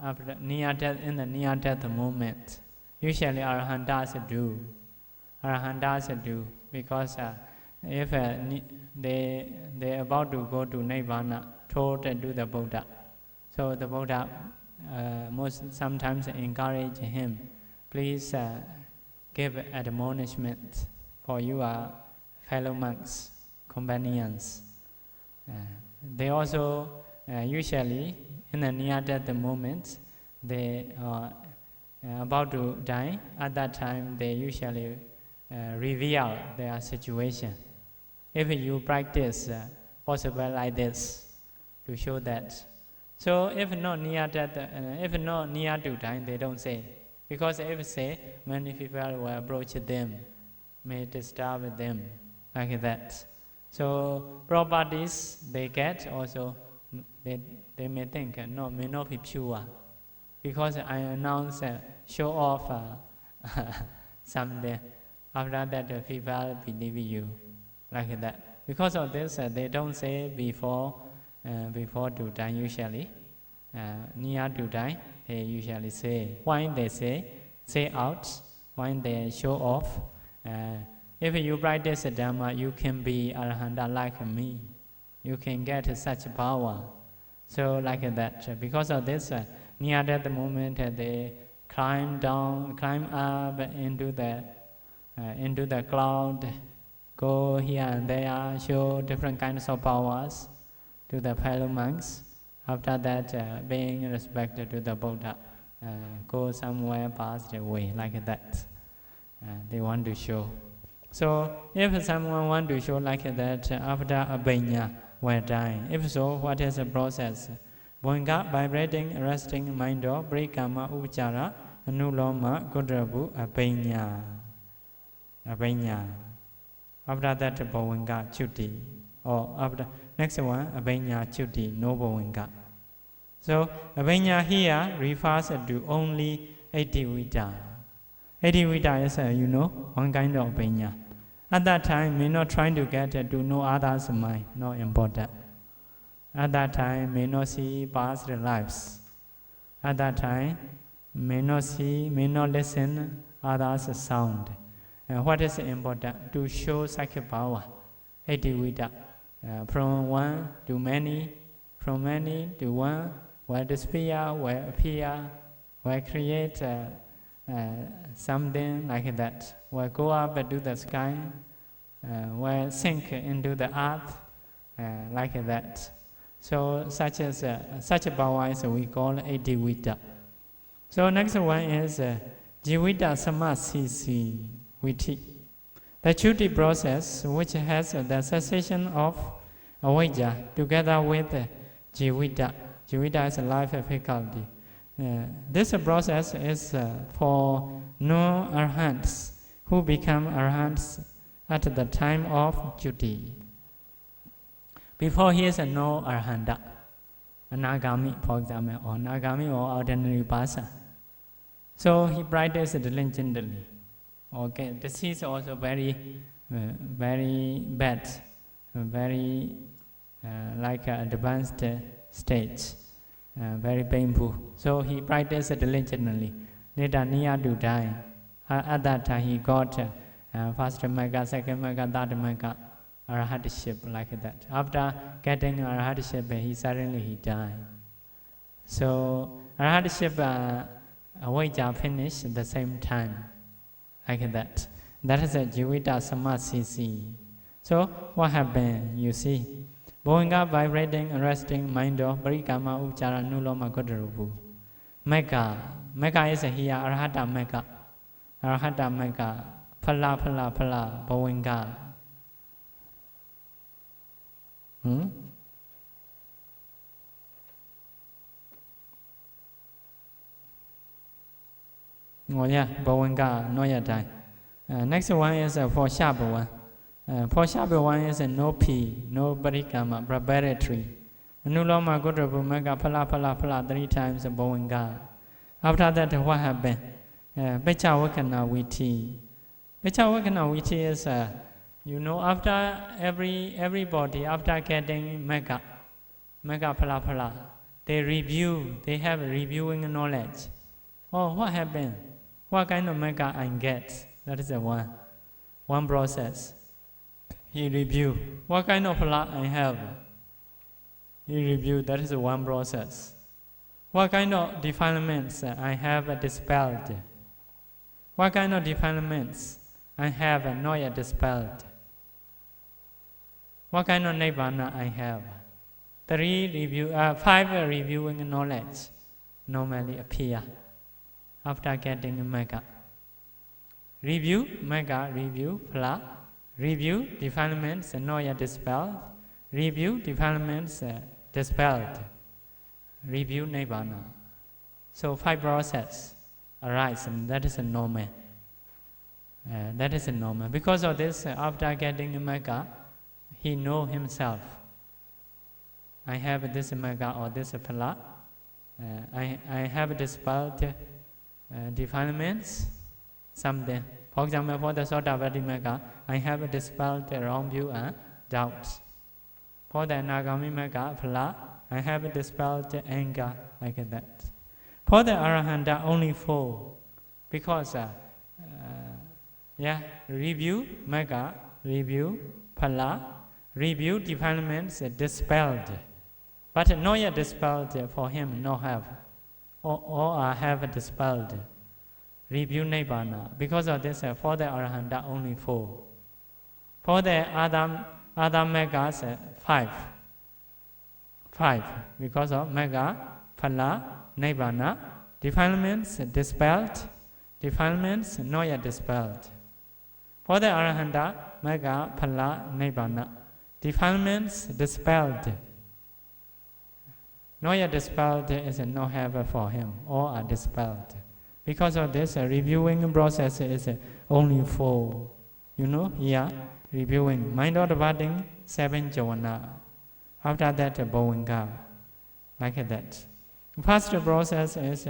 After near death, in the near death moment, usually Arhantas do because if they about to go to Nibbana, told to the Buddha, so the Buddha sometimes encourage him, please give admonishment for your fellow monks, companions. They also usually in the near death moment, they are about to die. At that time, they usually reveal their situation. If you practice possible like this, to show that. So if not near death, if not near to die, they don't say. Because if say, many people will approach them, may disturb them, like that. So properties they get also, they may think, no, may not be pure. Because I announce, show off someday. After that, people believe you, like that. Because of this, they don't say before to die usually. Near to die, they usually say. Why they say out, when they show off. If you practice Dhamma, you can be Arahanta like me. You can get such power. So like that. Because of this, near that moment, they climb up into the cloud, go here and there, show different kinds of powers to the fellow monks. After that, being respected to the Buddha, go somewhere past the way, like that. They want to show. So, if someone want to show like that, after abhanya, will die. If so, what is the process? Bhovinga, vibrating, resting, mind or parikama, upachara, anuloma, godrabu, abhanya. Abhanya. After that, Bhavanga Chuti. Or after next one, Abhanya Chuti, no Bhavanga. So Abhanya here refers to only Adivita. Adivita is, one kind of Abhanya. At that time, may not trying to get to know others' mind, not important. At that time, may not see past lives. At that time, may not see, may not listen others' sound. What is important? To show psychic power, Adivita. From one to many, from many to one, where disappear, where appear, where create something like that, where go up to the sky, where sink into the earth, like that. So such a power is we call Adivita. So next one is Jivita Samasisi Viti. The Chuti process, which has the cessation of avijja together with Jivita. Jivita is a life faculty. This process is for no-arhants who become arhants at the time of Chuti. Before he is a no-arhanta, Anagami, for example, or Nagami or ordinary person. So he practices diligently. Okay, this is also very bad, very like an advanced stage, very painful. So he practiced diligently. Later, near to die. At that time, he got first Magga, second Magga, third Magga, arhatship like that. After getting arhatship, he died. So arhatship, avijja finished at the same time. Like that. That is a Jivita Samasisi. So what happened? You see, Bhavanga vibrating, arresting mind of Parikama Uchara Nuloma Kodarupu. Mega is here Arhata Mega. Arhata Mega. Phala Bhavanga. Oh yeah, Bhavanga, no yet. Next one is for sharp one. For sharp one is no P, no Parikama, preparatory. Nuloma Godrabu Mega Phala 3 times Bhavanga. After that, what happened? Pecha Vakana Viti. Pecha Vakana Viti is, after everybody, after getting Mega Phala, they review, they have reviewing knowledge. Oh, what happened? What kind of Mega I get? That is the one process. He review. What kind of phala I have? He review. That is one process. What kind of defilements I have dispelled? What kind of defilements I have not yet dispelled? What kind of nibbana I have? 5 reviewing knowledge normally appear after getting Mega. Review, Mega, review, phala, review, defilements not yet dispelled, review, defilements dispelled, review, nibbana. So 5 processes arise, and that is a normal. That is a normal. Because of this, after getting Mega, he know himself. I have this Mega or this phala. I have dispelled defilements, something. For example, for the Sotavati Mega, I have dispelled the wrong view and doubts. For the Anagami Mega phala, I have dispelled the anger, like that. For the Arahanta, only 4. Because, review Mega, review phala, review defilements dispelled. But not yet dispelled for him, no have. Or I have dispelled. Review nibbana. Because of this, for the Arahanta, only 4. For the other Megas, 5. 5. Because of Mega, phala, nibbana, defilements dispelled, defilements not yet dispelled. For the Arahanta, Mega, phala, nibbana, defilements dispelled. Not yet dispelled is no have for him, all are dispelled. Because of this, reviewing process is only 4. You know, here reviewing mind or departing 7 jhana. After that, bhavanga, like that. First process is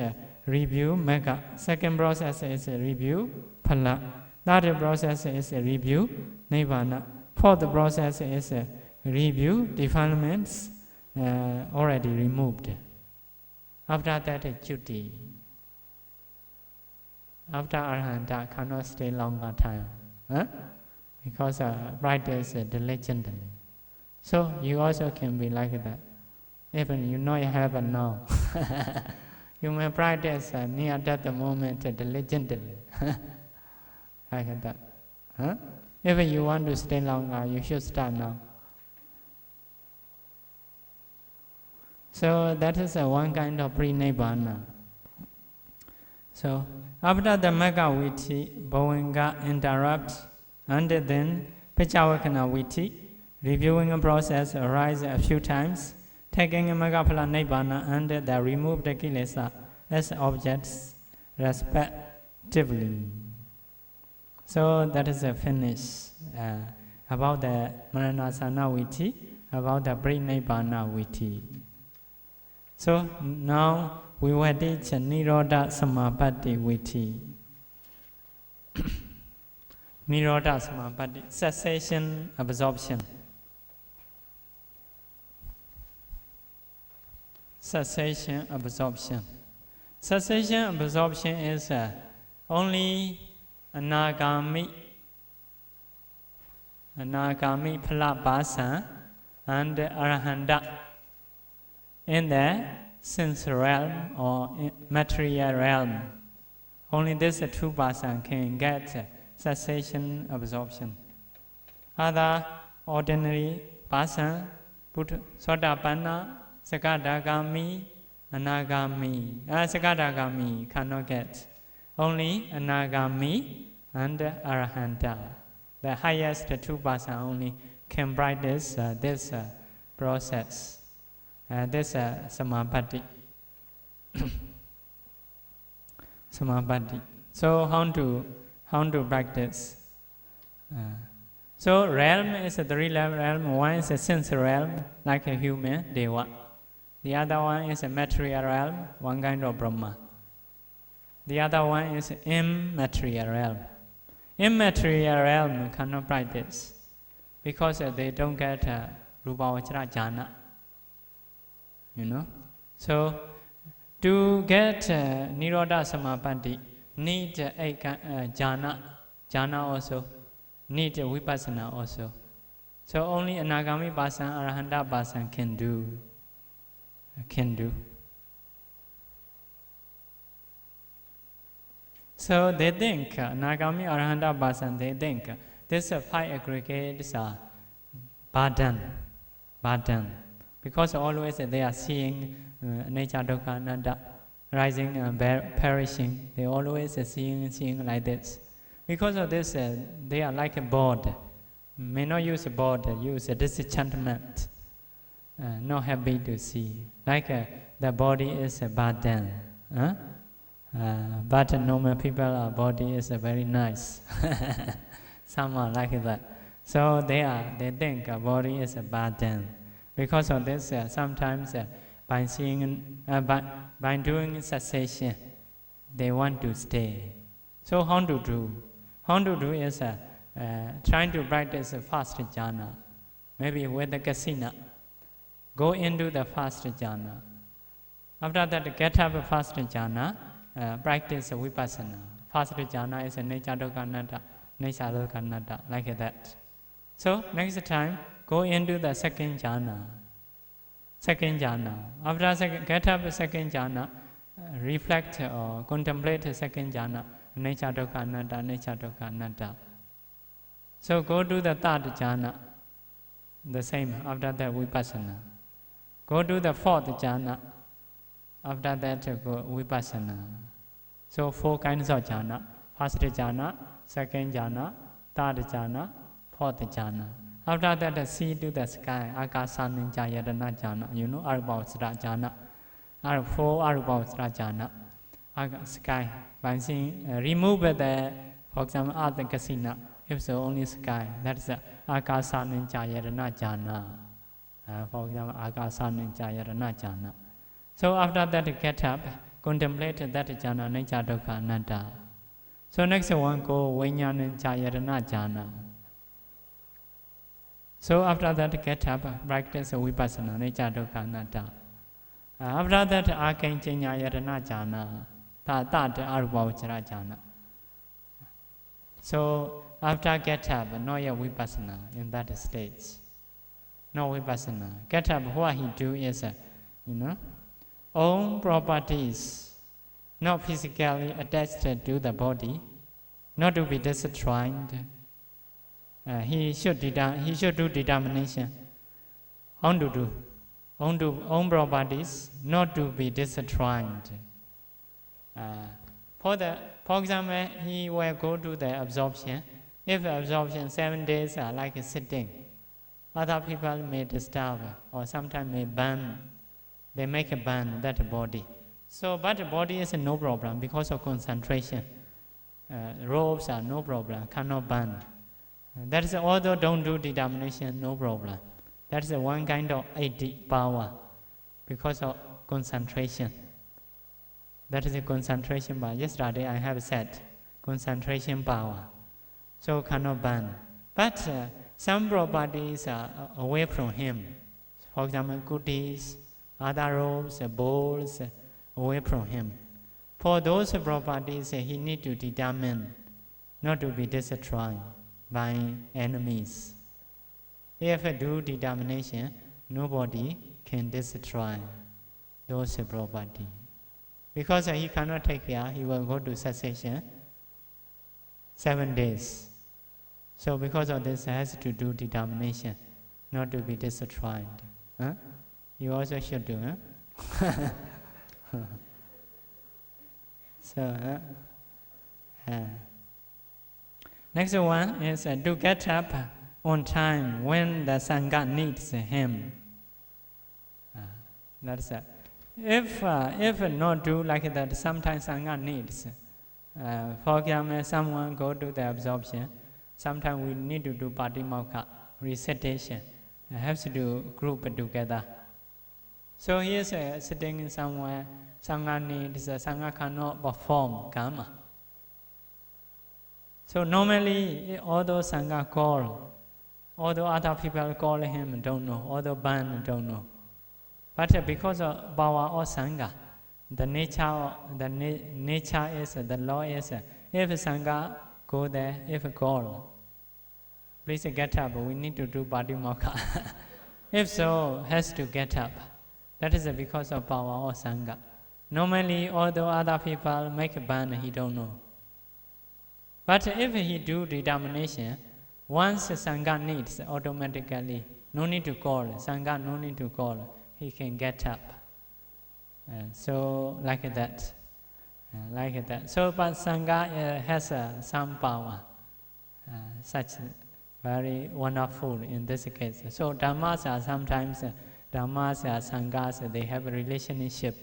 review mega. Second process is review phala. Third process is review nibbana. Fourth process is review defilements already removed. After that, Juti. After Arhanta cannot stay longer time. Huh? Because practice diligently. So you also can be like that. Even you know you have now. You may practice near that moment diligently. Like that. Huh? If you want to stay longer, you should start now. So that is one kind of pre-nibbana. So after the Magga Viti, bhavanga interrupts, and then Pichavakana Viti, reviewing a process arises a few times, taking a Maggaphala Nibbana and the removed kilesa as objects respectively. So that is a finish about the Maranasana Viti, about the pre-nibbana Viti. So now we will teach Nirodha Samapatti Viti. Nirodha Samapatti, cessation, absorption. Cessation, absorption. Cessation, absorption is only anagami phala basa and arahanta in the sense realm or material realm. Only this two person can get cessation, absorption. Other ordinary person, Sotapanna, Sakadagami, Anagami. Sakadagami cannot get. Only Anagami and Arahanta. The highest two person only can practice this process. This Samapatti. Samapatti. So how to practice? So realm is a three-level realm. One is a sense realm, like a human, Deva. The other one is a material realm, one kind of Brahma. The other one is immaterial realm. Immaterial realm cannot practice because they don't get Rupavachara jhana. You know? So to get Nirodha Samapatti, need jhana also, need vipassana also. So only Anagami person, Arahanta person can do. So they think, Anagami Arahanta person, they think these 5 aggregates are burden. Because always they are seeing nature, dukkha, anatta, rising and perishing. They always seeing like this. Because of this, they are like a board. May not use a board, use a disenchantment. Not happy to see. Like the body is a burden. But normal people, body is very nice. Some are like that. So they think body is a burden. Because of this, sometimes by doing cessation, they want to stay. So how to do? How to do is trying to practice fast jhana. Maybe with the kasina. Go into the fast jhana. After that, get up fast jhana, practice vipassana. Fast jhana is a nature dukkha anatta, nature dukkha anatta, like that. So next time, go into the second jhana. After get up second jhana, reflect or contemplate second jhana, nature dukkha anatta. So go to the third jhana, the same, after that vipassana. Go to the fourth jhana, after that go vipassana. So 4 kinds of jhana. First jhana, second jhana, third jhana, fourth jhana. After that, see to the sky, akasa ninja yadana jhana. You know, arubhavasara jhana. 4 arubhavasara jhana. Sky, by seeing, remove the, for example, earth kasina. If so, only sky. That's Akasa Ninja Yarana Jhana. For example, Akasa Ninja Yarana Jhana. So after that, get up, contemplate that jhana, nature, dukkha, anatta. So next one, go Vijnana Yarana Jhana. So after that, get up, practice vipassana, nature, dukkha, anatta. After that, Akanchanya Yarana Jhana, that Arupavachara Jhana. So after get up, no vipassana in that stage. No vipassana. Get up, what he do is, own properties, not physically attached to the body, not to be destroyed. He should do determination. On to do. Own properties, not to be destroyed. For example, he will go to the absorption. If absorption 7 days are like sitting, other people may disturb or sometimes may burn. They make a burn that body. So, but the body is no problem because of concentration. Robes are no problem, cannot burn. That is although don't do determination, no problem. That is one kind of power because of concentration. That is a concentration power. Yesterday I have said concentration power. So cannot burn. But some properties are away from him. For example, goodies, other robes, bowls, away from him. For those properties, he need to determine not to be destroyed by enemies. If do determination, nobody can destroy those properties. Because he cannot take care, he will go to cessation 7 days. So because of this, he has to do determination not to be destroyed. Huh? You also should do, huh? So, next one is to get up on time when the Sangha needs him. That's it. If not do like that, sometimes Sangha needs. For example, someone go to the absorption, sometimes we need to do Patimokkha, recitation. Have to do group together. So he is sitting somewhere, Sangha needs, Sangha cannot perform karma. So normally, although Sangha call, although other people call him, don't know, although ban, don't know. But because of power of Sangha, the nature is, the law is, if Sangha go there, if call, please get up, we need to do Patimokkha. If so, has to get up. That is because of power of Sangha. Normally, although other people make a ban, he don't know. But if he do determination, once Sangha needs, automatically, no need to call, Sangha no need to call, he can get up. So, like that. So, but Sangha has some power, such very wonderful in this case. So, Dhammas are sometimes, Dhammas are Sanghas, they have a relationship.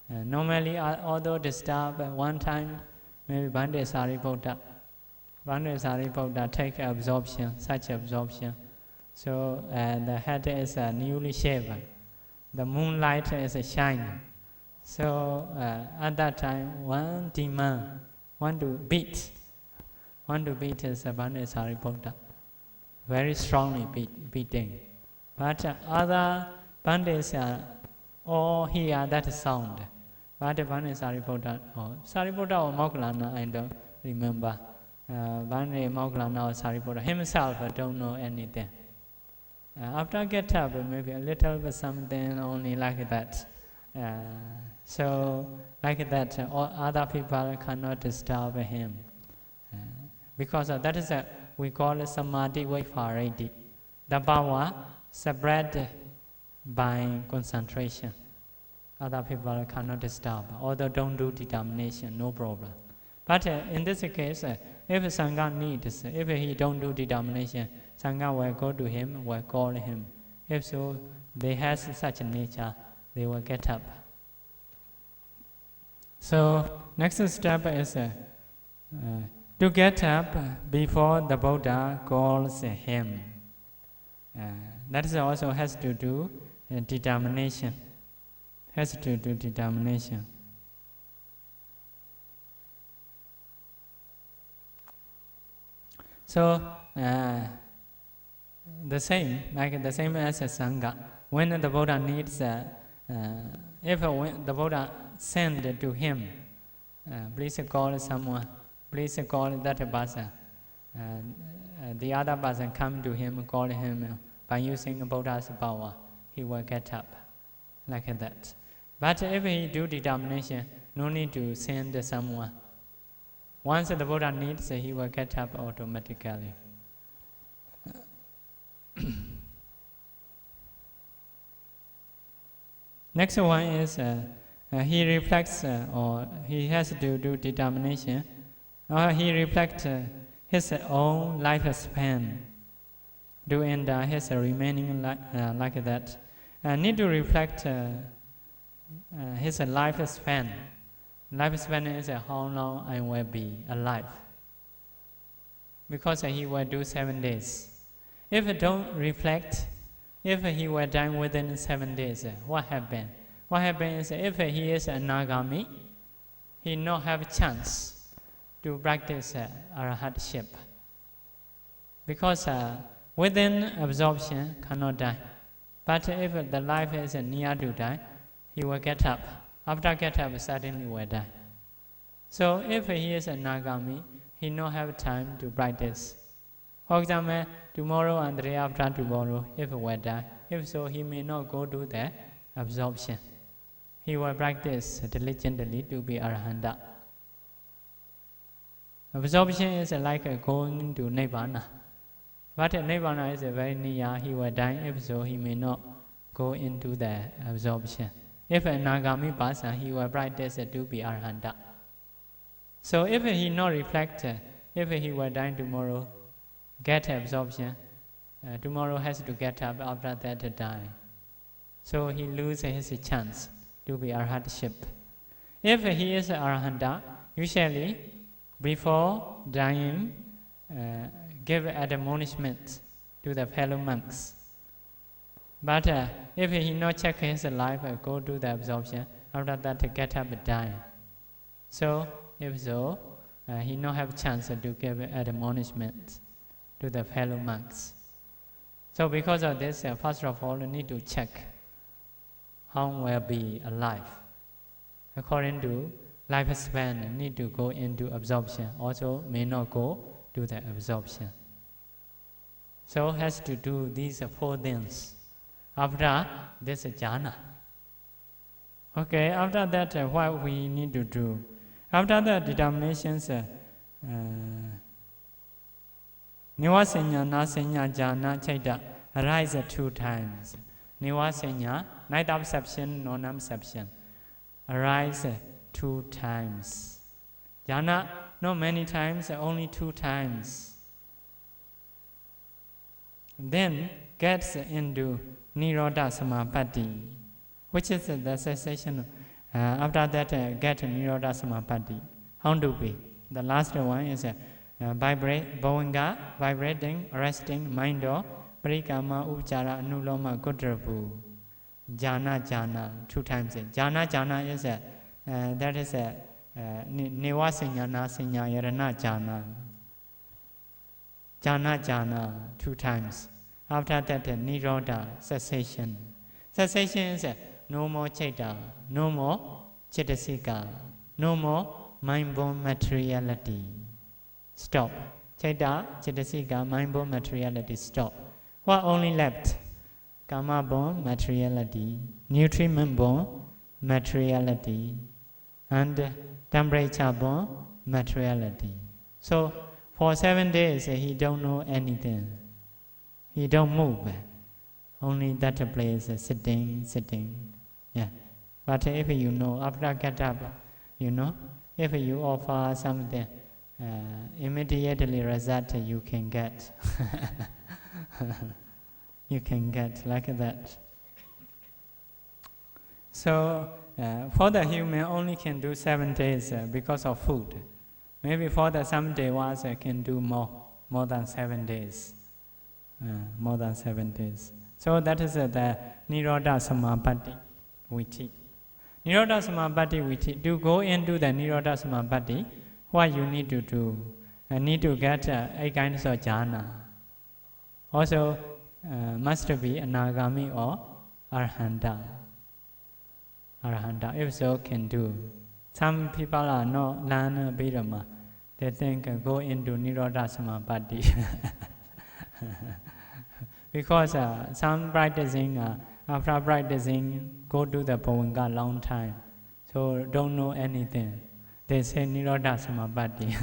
Normally, although disturbed, one time, maybe Bhante Sariputta take absorption, such absorption. So the head is newly shaven. The moonlight is shining. So at that time, one demon want to beat is Bhante Sariputta. Very strongly beating. But other Bhantes all hear that sound. But Bhante Sariputta or Moggallana, I don't remember. Bhante Moggallana or Sariputta himself don't know anything. After get up, maybe a little bit something only like that. So like that, all other people cannot disturb him. Because that is we call it Samadhi Vaifariti. The power spread by concentration. Other people cannot disturb, although don't do determination, no problem. But in this case, if Sangha needs, if he don't do determination, Sangha will go to him, will call him. If so, they have such a nature, they will get up. So next step is to get up before the Buddha calls him. That is also has to do determination. Has to do determination. So the same as a Sangha. When the Buddha needs, if the Buddha send to him, please call someone, please call that person. The other person come to him, call him by using Buddha's power, he will get up, like that. But if he do determination, no need to send someone. Once the Buddha needs, he will get up automatically. Next one is he reflects or he has to do determination, or he reflects his own lifespan to end his remaining like that. Need to reflect his lifespan. Lifespan is how long I will be alive. Because he will do 7 days. If don't reflect, if he will die within 7 days, what happens? What happens is if he is a Nagami, he not have chance to practice arahatship. Because within absorption cannot die. But if the life is near to die, he will get up. After get up, suddenly will die. So if he is a Nagami, he not have time to practice. For example, tomorrow and the day after tomorrow, if he will die, if so, he may not go to the absorption. He will practice diligently to be Arahanta. Absorption is like going to Nibbana. But Nibbana is very near, he will die, if so, he may not go into the absorption. If a Nagami person, he will practice to be Arahanta. So if he not reflect, if he will die tomorrow, get absorption, tomorrow has to get up, after that to die. So he loses his chance to be Arhatship. If he is Arahanta, usually before dying, give admonishment to the fellow monks. But if he not check his life, go to the absorption, after that get up and die. So, if so, he not have chance to give admonishment to the fellow monks. So because of this, first of all, need to check how will be alive. According to lifespan, need to go into absorption. Also may not go to the absorption. So has to do these 4 things. After this jhana. Okay, after that, what we need to do? After the determinations, Nivasanya, Nasanya, Jhana, Chaita arise 2 times. Nivasanya, night perception, non-perception, arise 2 times. Jhana, not many times, only 2 times. Then gets into Nirodha Samapatti, which is the cessation. After that, get Nirodha Samapatti. How to be? The last one is Bhavanga, vibrating, resting, mind or Parikama, Upachara, Anuloma, Kudrapu. Jhana, 2 times. Jhana is that is Nivasanya, Nasanya, Yarana Jhana. Jhana, 2 times. After that, Nirodha, cessation. Cessation is no more Chaita, no more Chaitasika, no more mind-born materiality. Stop. Chaita, Chaitasika, mind-born materiality, stop. What only left? Karma-born materiality, nutriment-born materiality, and temperature-born materiality. So, for 7 days, he don't know anything. He don't move. Only that place, sitting. Yeah. But if you know, after get up, you know, if you offer something, immediately result you can get. You can get like that. So, for the human only can do 7 days because of food. Maybe for the some devas can do more than 7 days. More than 7 days. So that is the Nirodha Samapatti Viti. Nirodha Samapatti Viti. To go into the Nirodha Samapatti, what you need to do? You need to get 8 kinds of jhana. Also, must be Anagami or Arhanta. Arhanta, if so, can do. Some people are not learn Bidama. They think go into Nirodha Samapatti. Because some practicing, after practicing, go to the Bhavanga long time. So don't know anything. They say Nirodha Samapatti.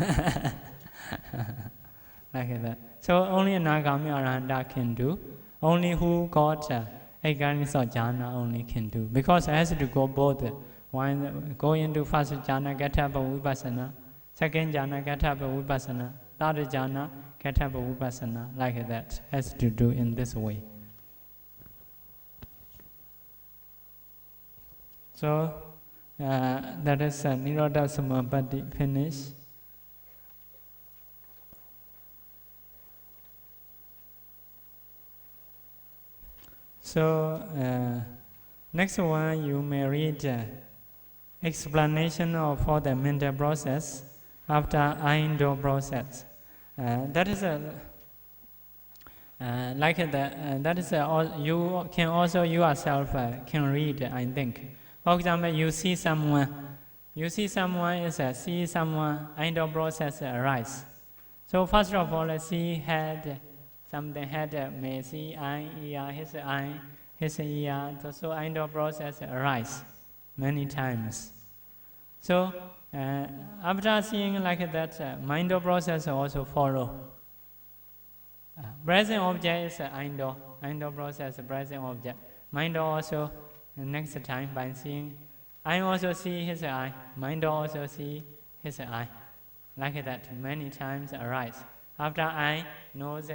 Like that. So only Anagami Arhanta can do. Only who got 8 kinds of jhana only can do. Because it has to go both. One go into first jhana, get up a vipassana. Second jhana, get up a vipassana. Third jhana, get up a vipassana. Like that. Has to do in this way. So that is Nirodha Samapatti finish. So next one you may read explanation for the mental process after Aindo process. That is like that is you can also yourself can read. I think. For example, you see someone see someone Aindo process arise. So first of all, see head. Something had may see eye, ear, his ear. So Aindo process arise many times. So after seeing like that, Mindo process also follow. Present object is Aindo process, present object. Mindo also next time by seeing, I also see his eye. Mindo also see his eye. Like that, many times arise. After eye, nose,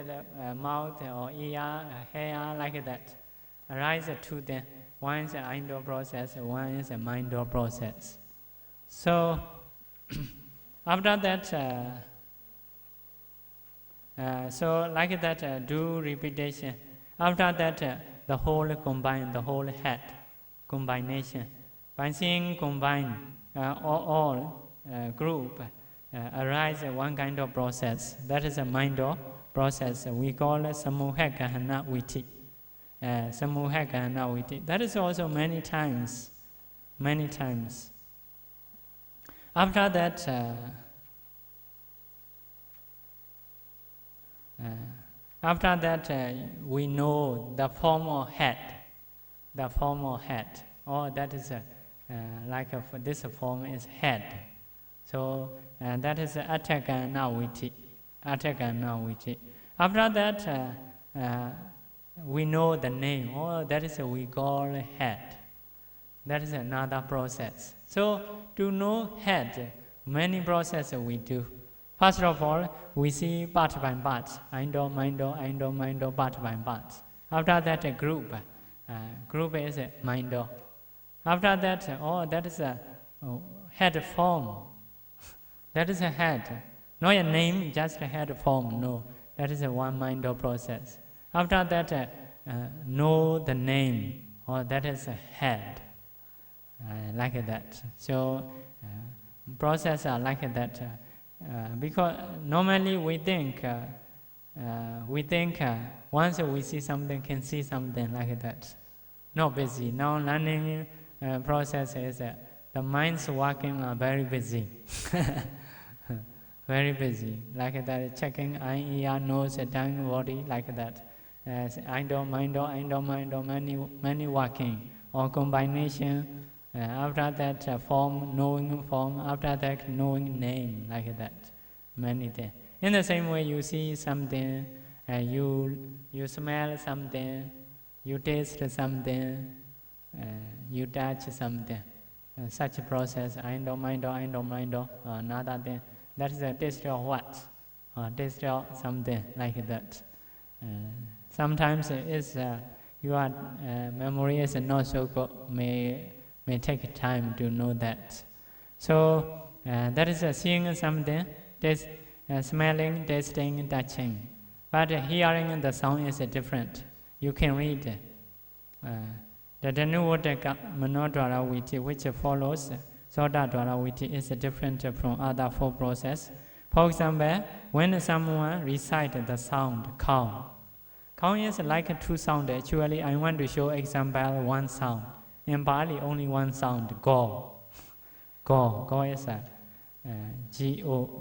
mouth or ear, hair, like that, arise to them. One is an Aindo process, one is a Mindo process. So after that, so like that, do repetition. After that, the whole combine, the whole head combination. By seeing combine all group. Arise one kind of process. That is a Mindo process. We call it Samuhagahana Viti. Samuhagahana Viti. That is also many times. Many times. After that, we know the form of head. The form of head. Oh, that is like this form is head. So that is Atthagana Viti. Atthagana Viti. After that, we know the name. Oh, that is we call head. That is another process. So to know head, many processes we do. First of all, we see part by part. Aindo, Mindo, part by part. After that, a group. Group is Mindo. After that, oh, that is a head form. That is a head. Not a name, just a head form. No, that is a one Mindo process. After that, know the name. Oh, that is a head. Like that. So process are like that. Because normally we think once we see something, can see something like that. Not busy. Now learning process is the mind's working are very busy. Very busy. Like that, checking eye, ear, nose, tongue, body, like that. Aindo, Mindo, many working. Or combination. After that, form, knowing form. After that, knowing name, like that. Many things. In the same way, you see something, you smell something, you taste something, you touch something. Such a process, Aindo, Mindo, another thing. That is a taste of what? Taste of something like that. Sometimes it's your memory is not so good. May take time to know that. So That is seeing something, smelling, tasting, touching. But hearing the sound is different. You can read the Danuvodaka Manodwara Viti, which follows Sodadwara Viti, is different from other 4 processes. For example, when someone recites the sound cow, cow is like 2 sounds. Actually, I want to show example 1 sound. In Bali, only 1 sound, go. Go. Go is G-O.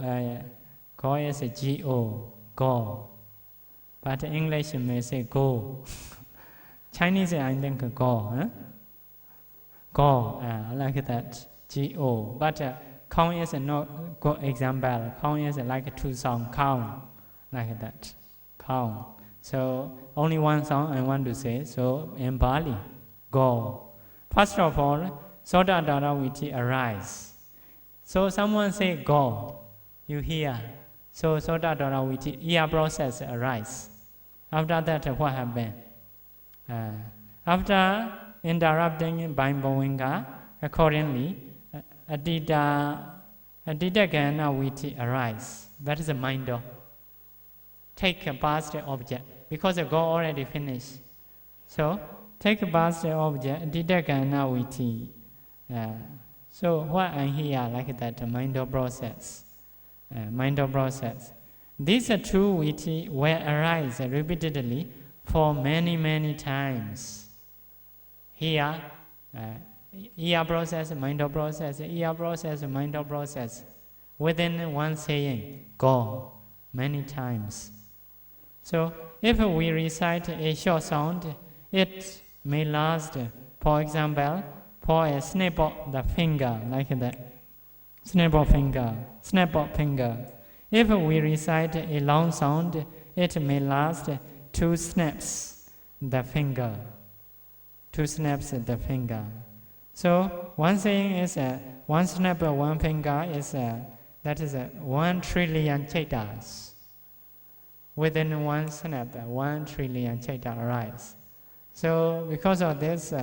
Go is G-O. Go. But English may say go. Chinese, I think go. Huh? Go. Like that. G-O. But cow is not good example. Cow is like 2 sounds. Cow. Like that. Cow. So only 1 sound I want to say. So in Bali, go. First of all, Sodadara Viti arise. So someone say go, you hear. So Sodadara Viti, ear process arise. After that, what happened? After interrupting by Bhavinga, accordingly, Adita Gana Viti arise. That is a mind. Take a past object, because the go already finished. So take a past object, Adita Gana Viti. So what I hear like that, mind process. Mind process. These 2 viti will arise repeatedly for many times. Here, ear process, mind process, ear process, mind process. Within 1 saying, go, many times. So if we recite a short sound, it may last, for example, for a snap of the finger, like that. Snap of finger, snap of finger. If we recite a long sound, it may last 2 snaps the finger. 2 snaps the finger. So 1 saying is 1 snap of 1 finger is that is 1 trillion chaitas. Within 1 snap, 1 trillion chaita arise. So because of this,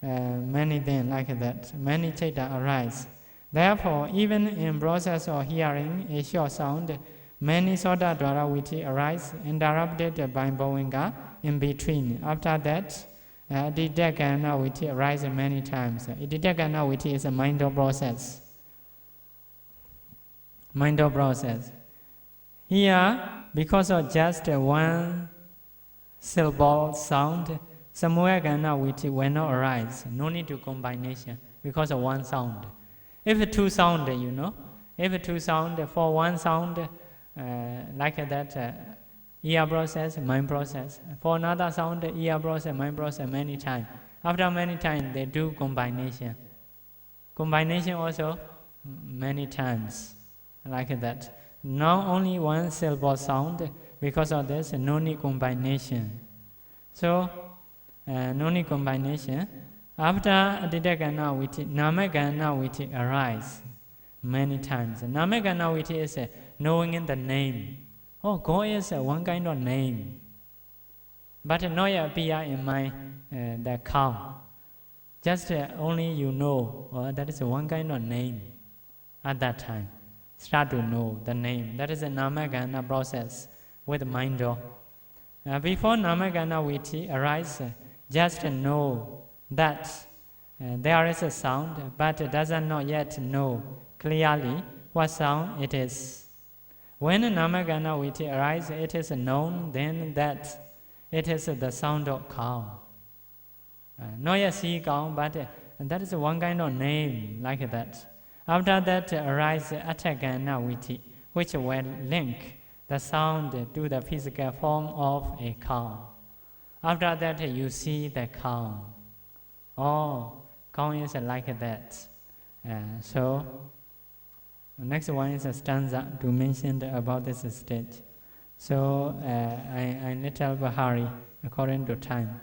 many things like that, many chaita arise. Therefore, even in process of hearing a short sound, many Sodadwara Viti arise, interrupted by Bhavinga in between. After that, Adita Gana Viti arises many times. Adita Gana Viti is a mind process. Mind process. Here, because of just 1 syllable sound, Samuya Gana Viti will not arise. No need to combination because of 1 sound. If 2 sound, if 2 sound, for 1 sound, like that, ear process, mind process. For another sound, ear process, mind process many times. After many times, they do combination. Combination also many times, like that. Not only 1 syllable sound, because of this, no need combination. So, no need combination. After Adita Gana Viti, Namagana Viti arise many times. Namagana Viti is knowing the name. Oh, God is 1 kind of name. But not yet appear in my the cow. Just only you know, that is 1 kind of name at that time. Start to know the name. That is a Namagana process with mind. Before Namagana Viti arise, just know that there is a sound, but does not yet know clearly what sound it is. When Namagana Viti arises, it is known then that it is the sound of cow. Not yet see cow, but that is 1 kind of name, like that. After that arises Atthagana Viti, which will link the sound to the physical form of a cow. After that you see the cow. Oh, cow is like that. So, next one is a stanza to mention about this stage. So, I little hurry according to time.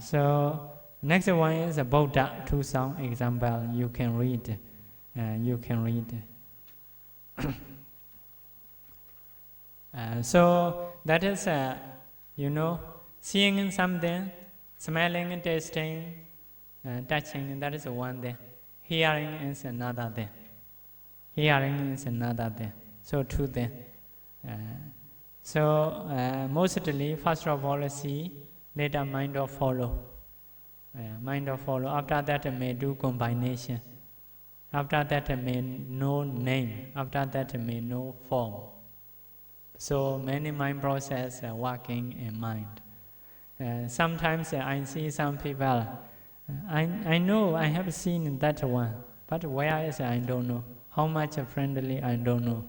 So, next one is a Buddha 2 sound example. You can read. So, that is, seeing something, smelling, tasting, touching, that is 1 thing. hearing is another thing. Hearing is another thing. So two things. Mostly, first of all, see, later mind will follow. Mind will follow. After that, may do combination. After that, may know name. After that, may know form. So many mind process working in mind. Sometimes I see some people. I know I have seen that one, but where is I don't know. How much friendly I don't know.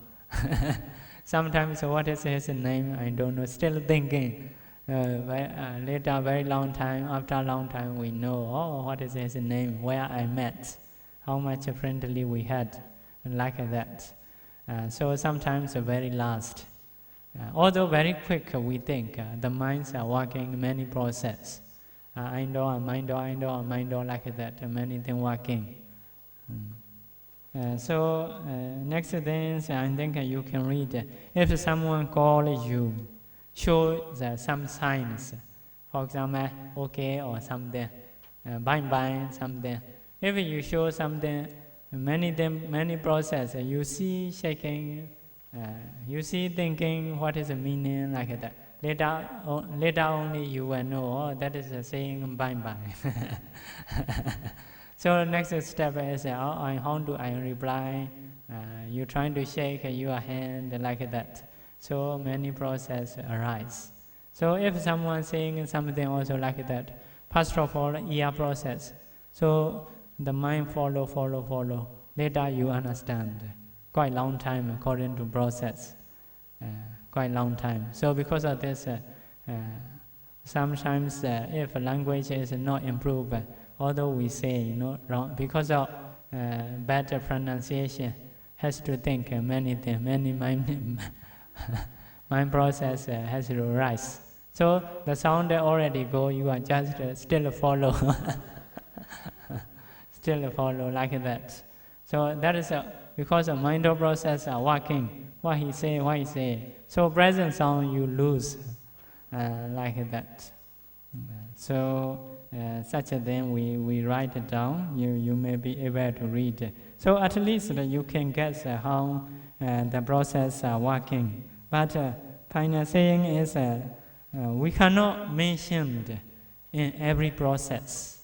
Sometimes what is his name I don't know. Still thinking. Later, very long time. After a long time, we know. Oh, what is his name? Where I met? How much friendly we had, like that. So sometimes very last. Although very quick, we think the minds are working many process. I know, like that. Many things working. Next thing is, I think you can read. If someone calls you, show some signs. For example, okay or something, bye something. If you show something, many process, you see shaking, you see thinking what is the meaning like that. Later only you will know, that is saying bye. So next step is, how do I reply? You trying to shake your hand like that. So many process arise. So if someone saying something also like that, first of all, ear process. So the mind follow. Later you understand. Quite long time according to process. Quite long time. So because of this, sometimes if language is not improved, although we say wrong, because of bad pronunciation, has to think many things, many mind process has to rise. So the sound already go, you are just still follow. Still follow like that. So that is because the mind process are working. What he say. So present sound you lose like that. Such a thing we write it down. You may be able to read. So at least you can guess how the process are working. But final saying is we cannot mention in every process.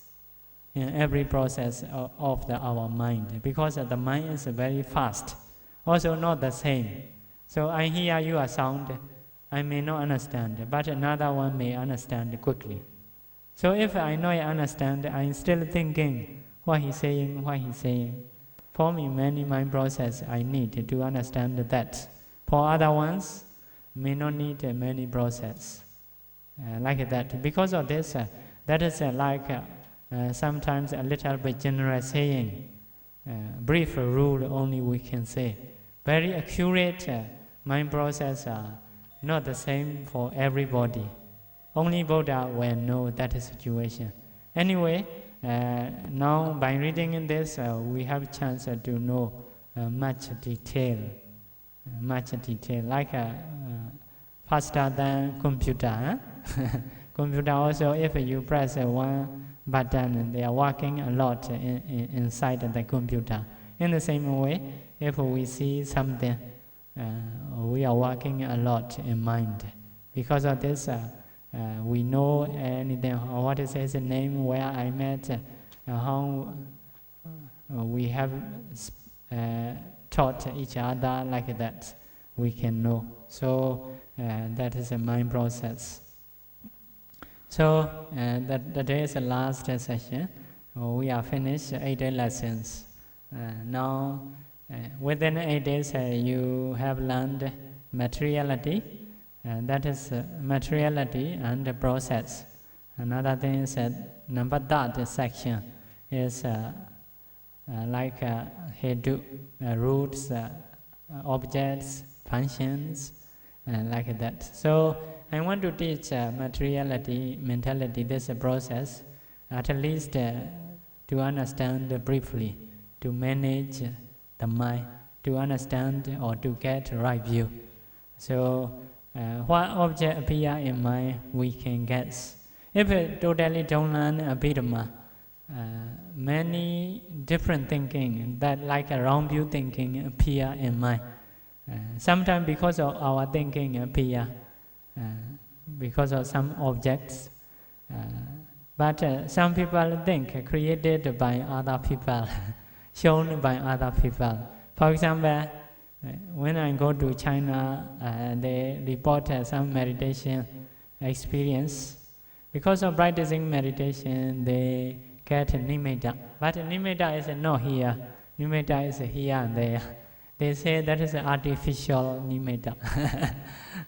In every process of our mind, because the mind is very fast, also not the same. So I hear your sound, I may not understand, but another one may understand quickly. So if I know I understand, I'm still thinking what he's saying. For me, many mind process I need to understand that. For other ones, may not need many process like that. Because of this, that is like sometimes a little bit general saying, brief rule only we can say. Very accurate mind process are not the same for everybody. Only Buddha will know that situation. Anyway, now by reading this, we have a chance to know much detail, like faster than computer. Computer also, if you press one button, they are working a lot inside the computer. In the same way, if we see something, we are working a lot in mind. Because of this, we know anything, what is his name, where I met, how we have taught each other like that, we can know. So that is a mind process. So the day is the last session. We are finished 8 lessons. Now, within 8 days, you have learned materiality. That is materiality and the process. Another thing is number third section is like hedu, roots, objects, functions, like that. So I want to teach materiality, mentality, this process, at least to understand briefly, to manage the mind, to understand or to get right view. So what object appear in mind, we can guess. If it totally don't learn Abhidhamma, many different thinking that like a wrong view thinking appear in mind. Sometimes because of our thinking appear, because of some objects, but some people think created by other people, shown by other people. For example, when I go to China, they report some meditation experience. Because of practicing meditation, they get nimitta. But nimitta is not here. Nimitta is here and there. They say that is an artificial nimitta.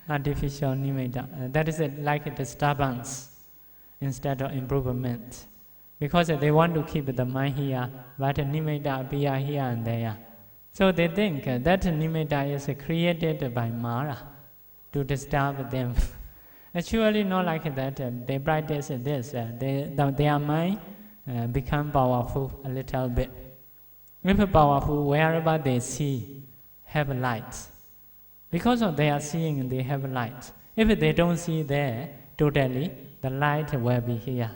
Artificial nimitta. That is like a disturbance instead of improvement. Because they want to keep the mind here, but nimitta appear here and there. So they think that nimitta is created by Mara to disturb them. Actually not like that. They practice this. Their mind become powerful a little bit. If powerful, wherever they see, have light. Because of their seeing, they have light. If they don't see there totally, the light will be here.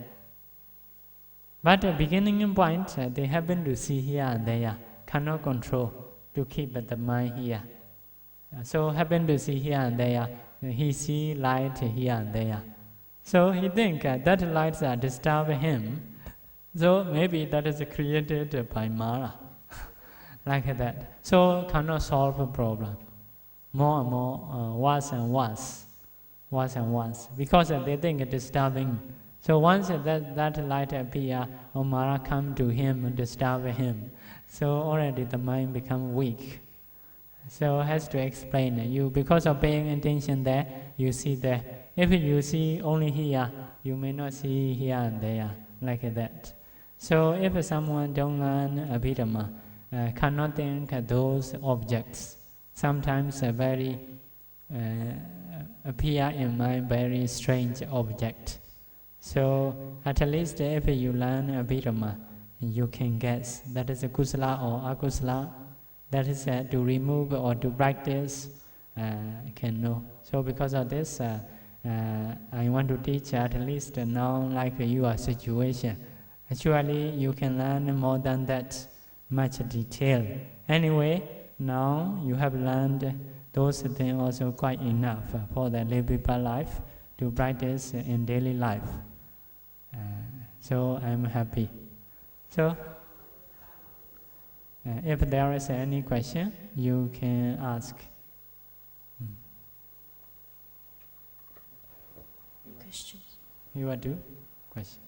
But at beginning point, they happen to see here and there, cannot control to keep the mind here. So happen to see here and there, he see light here and there. So he think that lights are disturb him. So maybe that is created by Mara, like that. So cannot solve a problem. More and more, worse and worse, worse and worse, because they think it's disturbing. So once that light appear, or Mara come to him, disturb him. So already the mind become weak. So has to explain you because of paying attention there, you see there. If you see only here, you may not see here and there, like that. So if someone don't learn Abhidhamma, cannot think those objects, sometimes very appear in mind very strange object. So at least if you learn Abhidhamma, you can guess that is a kusala or akusala. That is to remove or to practice, can know. So because of this, I want to teach at least now like your situation. Actually, you can learn more than that, much detail. Anyway, now you have learned those things also quite enough for the livable life to practice in daily life. So I'm happy. So if there is any question, you can ask. Questions? You want to? Question.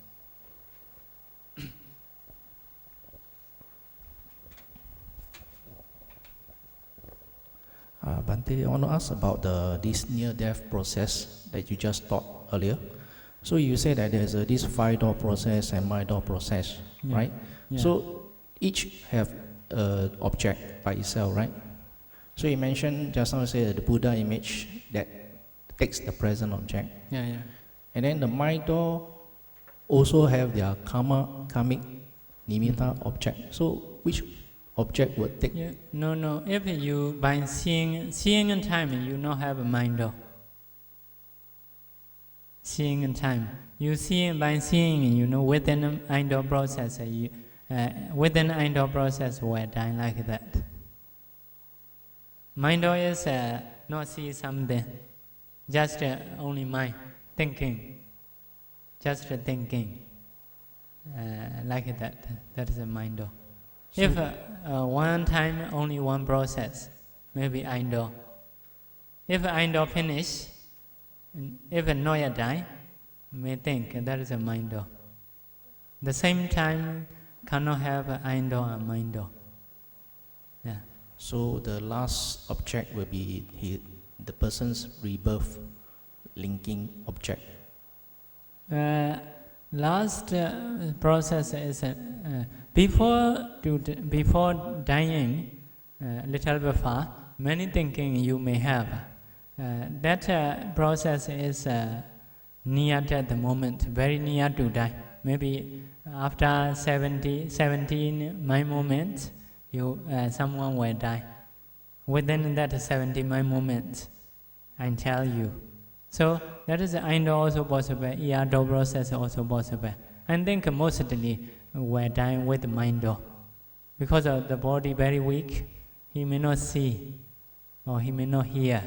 Bhante, I want to ask about this near-death process that you just taught earlier. So you said that there's this 5-door process and mind-door process, Yeah. right? Yeah. So each have object by itself, right? So you mentioned just now, you said the Buddha image that takes the present object. Yeah, yeah. And then the mind-door also have their karmic nimitta object. So which object would take? Yeah. No. If you by seeing in time, you not have a mind door. Seeing in time, you see by seeing, you know, within an mind-door process, within an mind-door process, will die like that. Mind-door is not see something, just only mind thinking, just thinking, like that. That is a mind-door. So if one time only one process, maybe mind-door. If mind-door finish, if a noya die, may think that is a mind-door. The same time cannot have an mind-door and mind-door. Yeah. So the last object will be the person's rebirth linking object. Last process is before dying, little before, many thinking you may have. That process is near at the moment, very near to die. Maybe after 17 mind moments, someone will die. Within that 17 mind moments, I tell you. So that is also possible. ER process also possible. I think mostly were dying with Mindo. Because of the body very weak, he may not see or he may not hear.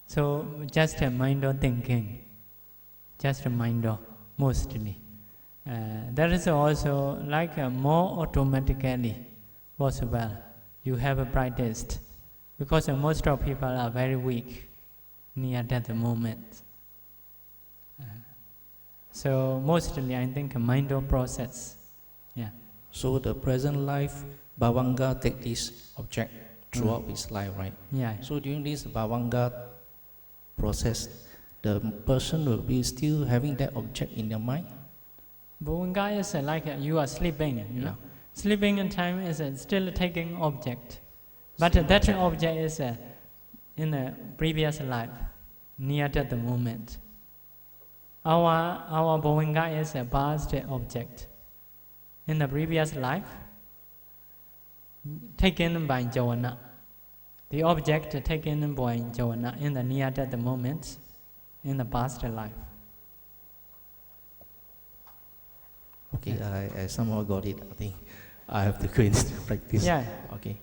So just a Mindo thinking, just a Mindo mostly. That is also like more automatically possible. You have a practiced because most of people are very weak near that moment. So mostly I think a Mindo process. Yeah. So the present life, Bhavanga take this object throughout his life, right? Yeah. So during this Bhavanga process, the person will be still having that object in their mind? Bhavanga is like you are sleeping, you know. Sleeping in time is still taking object. But that object is in the previous life, near to the moment. Our Bhavanga is a past object. In the previous life, taken by Javana. The object taken by Javana in the near to the moment, in the past life. Okay, I somehow got it. I think I have to go into practice. Yeah. Okay.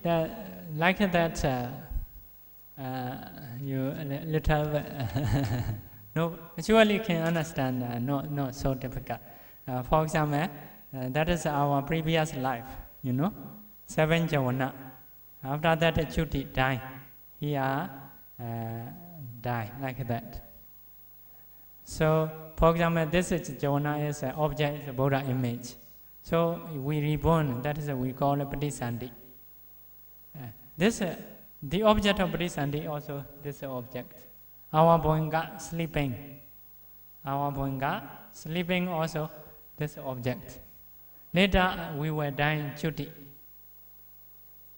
Like that, you little no, surely you can understand. Not so difficult. For example, that is our previous life. You know, 7 Javana. After that, Chuti die. Here, die like that. So, for example, this is Javana is an object, is a Buddha image. So we reborn. That is we call it Patisandhi. The object of Patisandhi also this object. Our Bhavanga sleeping. Our Bhavanga sleeping also this object. Later we were dying Chuti.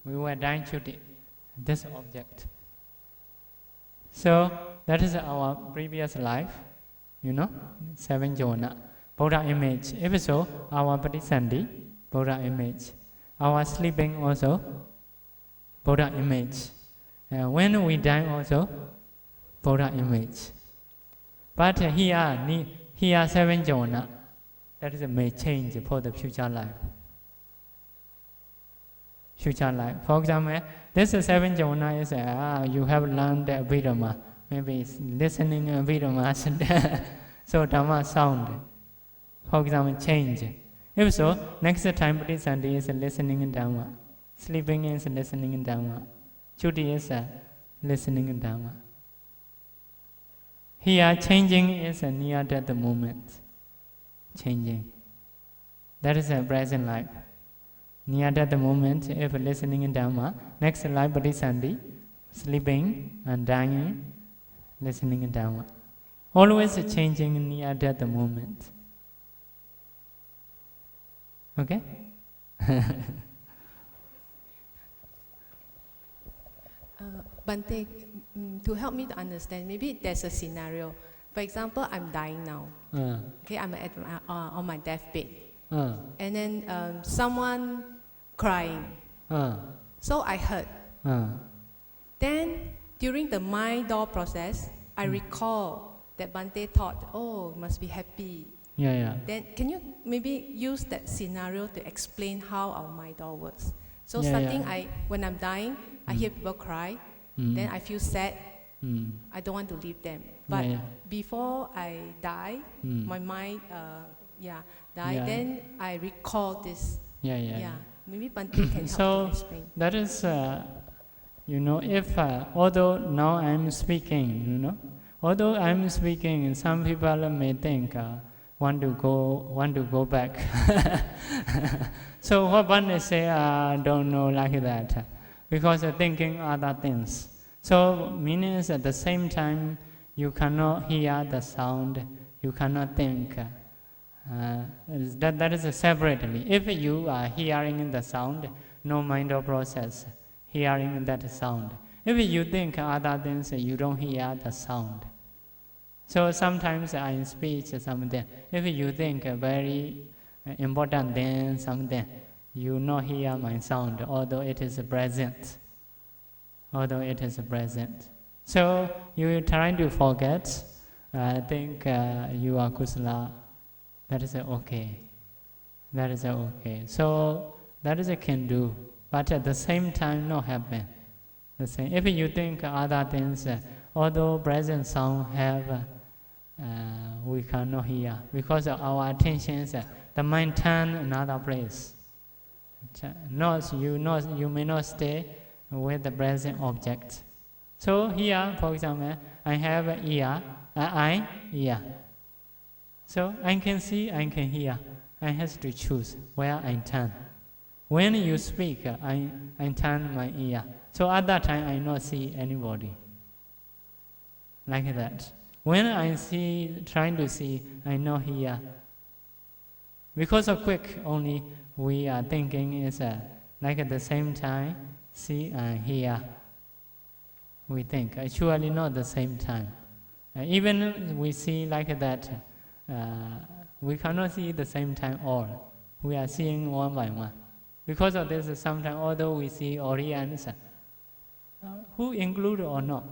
We were dying Chuti. This object. So that is our previous life. You know, 7 Javana. Buddha image. If so, our Patisandhi, Buddha image. Our sleeping also, Buddha image. When we die also, Buddha image. But here 7 Javana, that is may change for the future life. Future life. For example, this 7 Javana is you have learned Abhidhamma. Maybe listening Abhidhamma, so Dhamma sound. For example, change. If so, next time Patisandhi is listening in Dhamma. Sleeping is listening in Dhamma. Chuti is listening in Dhamma. Here, changing is near to the moment. Changing. That is a present life. Near to the moment, if listening in Dhamma, next life Patisandhi, sleeping and dying, listening in Dhamma. Always changing near to the moment. Okay? Bhante, to help me to understand, maybe there's a scenario. For example, I'm dying now. Okay, I'm at on my deathbed. And then someone crying. So I heard. Then during the mind door process, I recall that Bhante thought, oh, must be happy. Yeah. Then can you maybe use that scenario to explain how our mind door works? So when I'm dying, I hear people cry, then I feel sad. I don't want to leave them. But before I die, my mind die, then I recall this. Maybe Bhante can help to explain. That is, if although now I'm speaking, some people may think want to go back. So what one say, don't know like that, because thinking other things. So meaning is at the same time you cannot hear the sound, you cannot think. That is separately. If you are hearing the sound, no mind or process, hearing that sound. If you think other things, you don't hear the sound. So sometimes in speech something, if you think a very important thing, something, you not hear my sound, although it is present. So you trying to forget, think you are kusala, that is okay. that is okay. So that is a can do, but at the same time not happen. The same. If you think other things, although present sound have, we cannot hear because of our attention is the mind turn another place. You may not stay with the present object. So here, for example, I have an ear, ear. So I can see, I can hear. I have to choose where I turn. When you speak, I turn my ear. So at that time, I not see anybody. Like that. When I trying to see, I not hear. Because of quick only, we are thinking is like at the same time, see and hear. We think, actually not the same time. Even we see like that, we cannot see the same time all. We are seeing one by one. Because of this, sometimes although we see Orients, who include or not?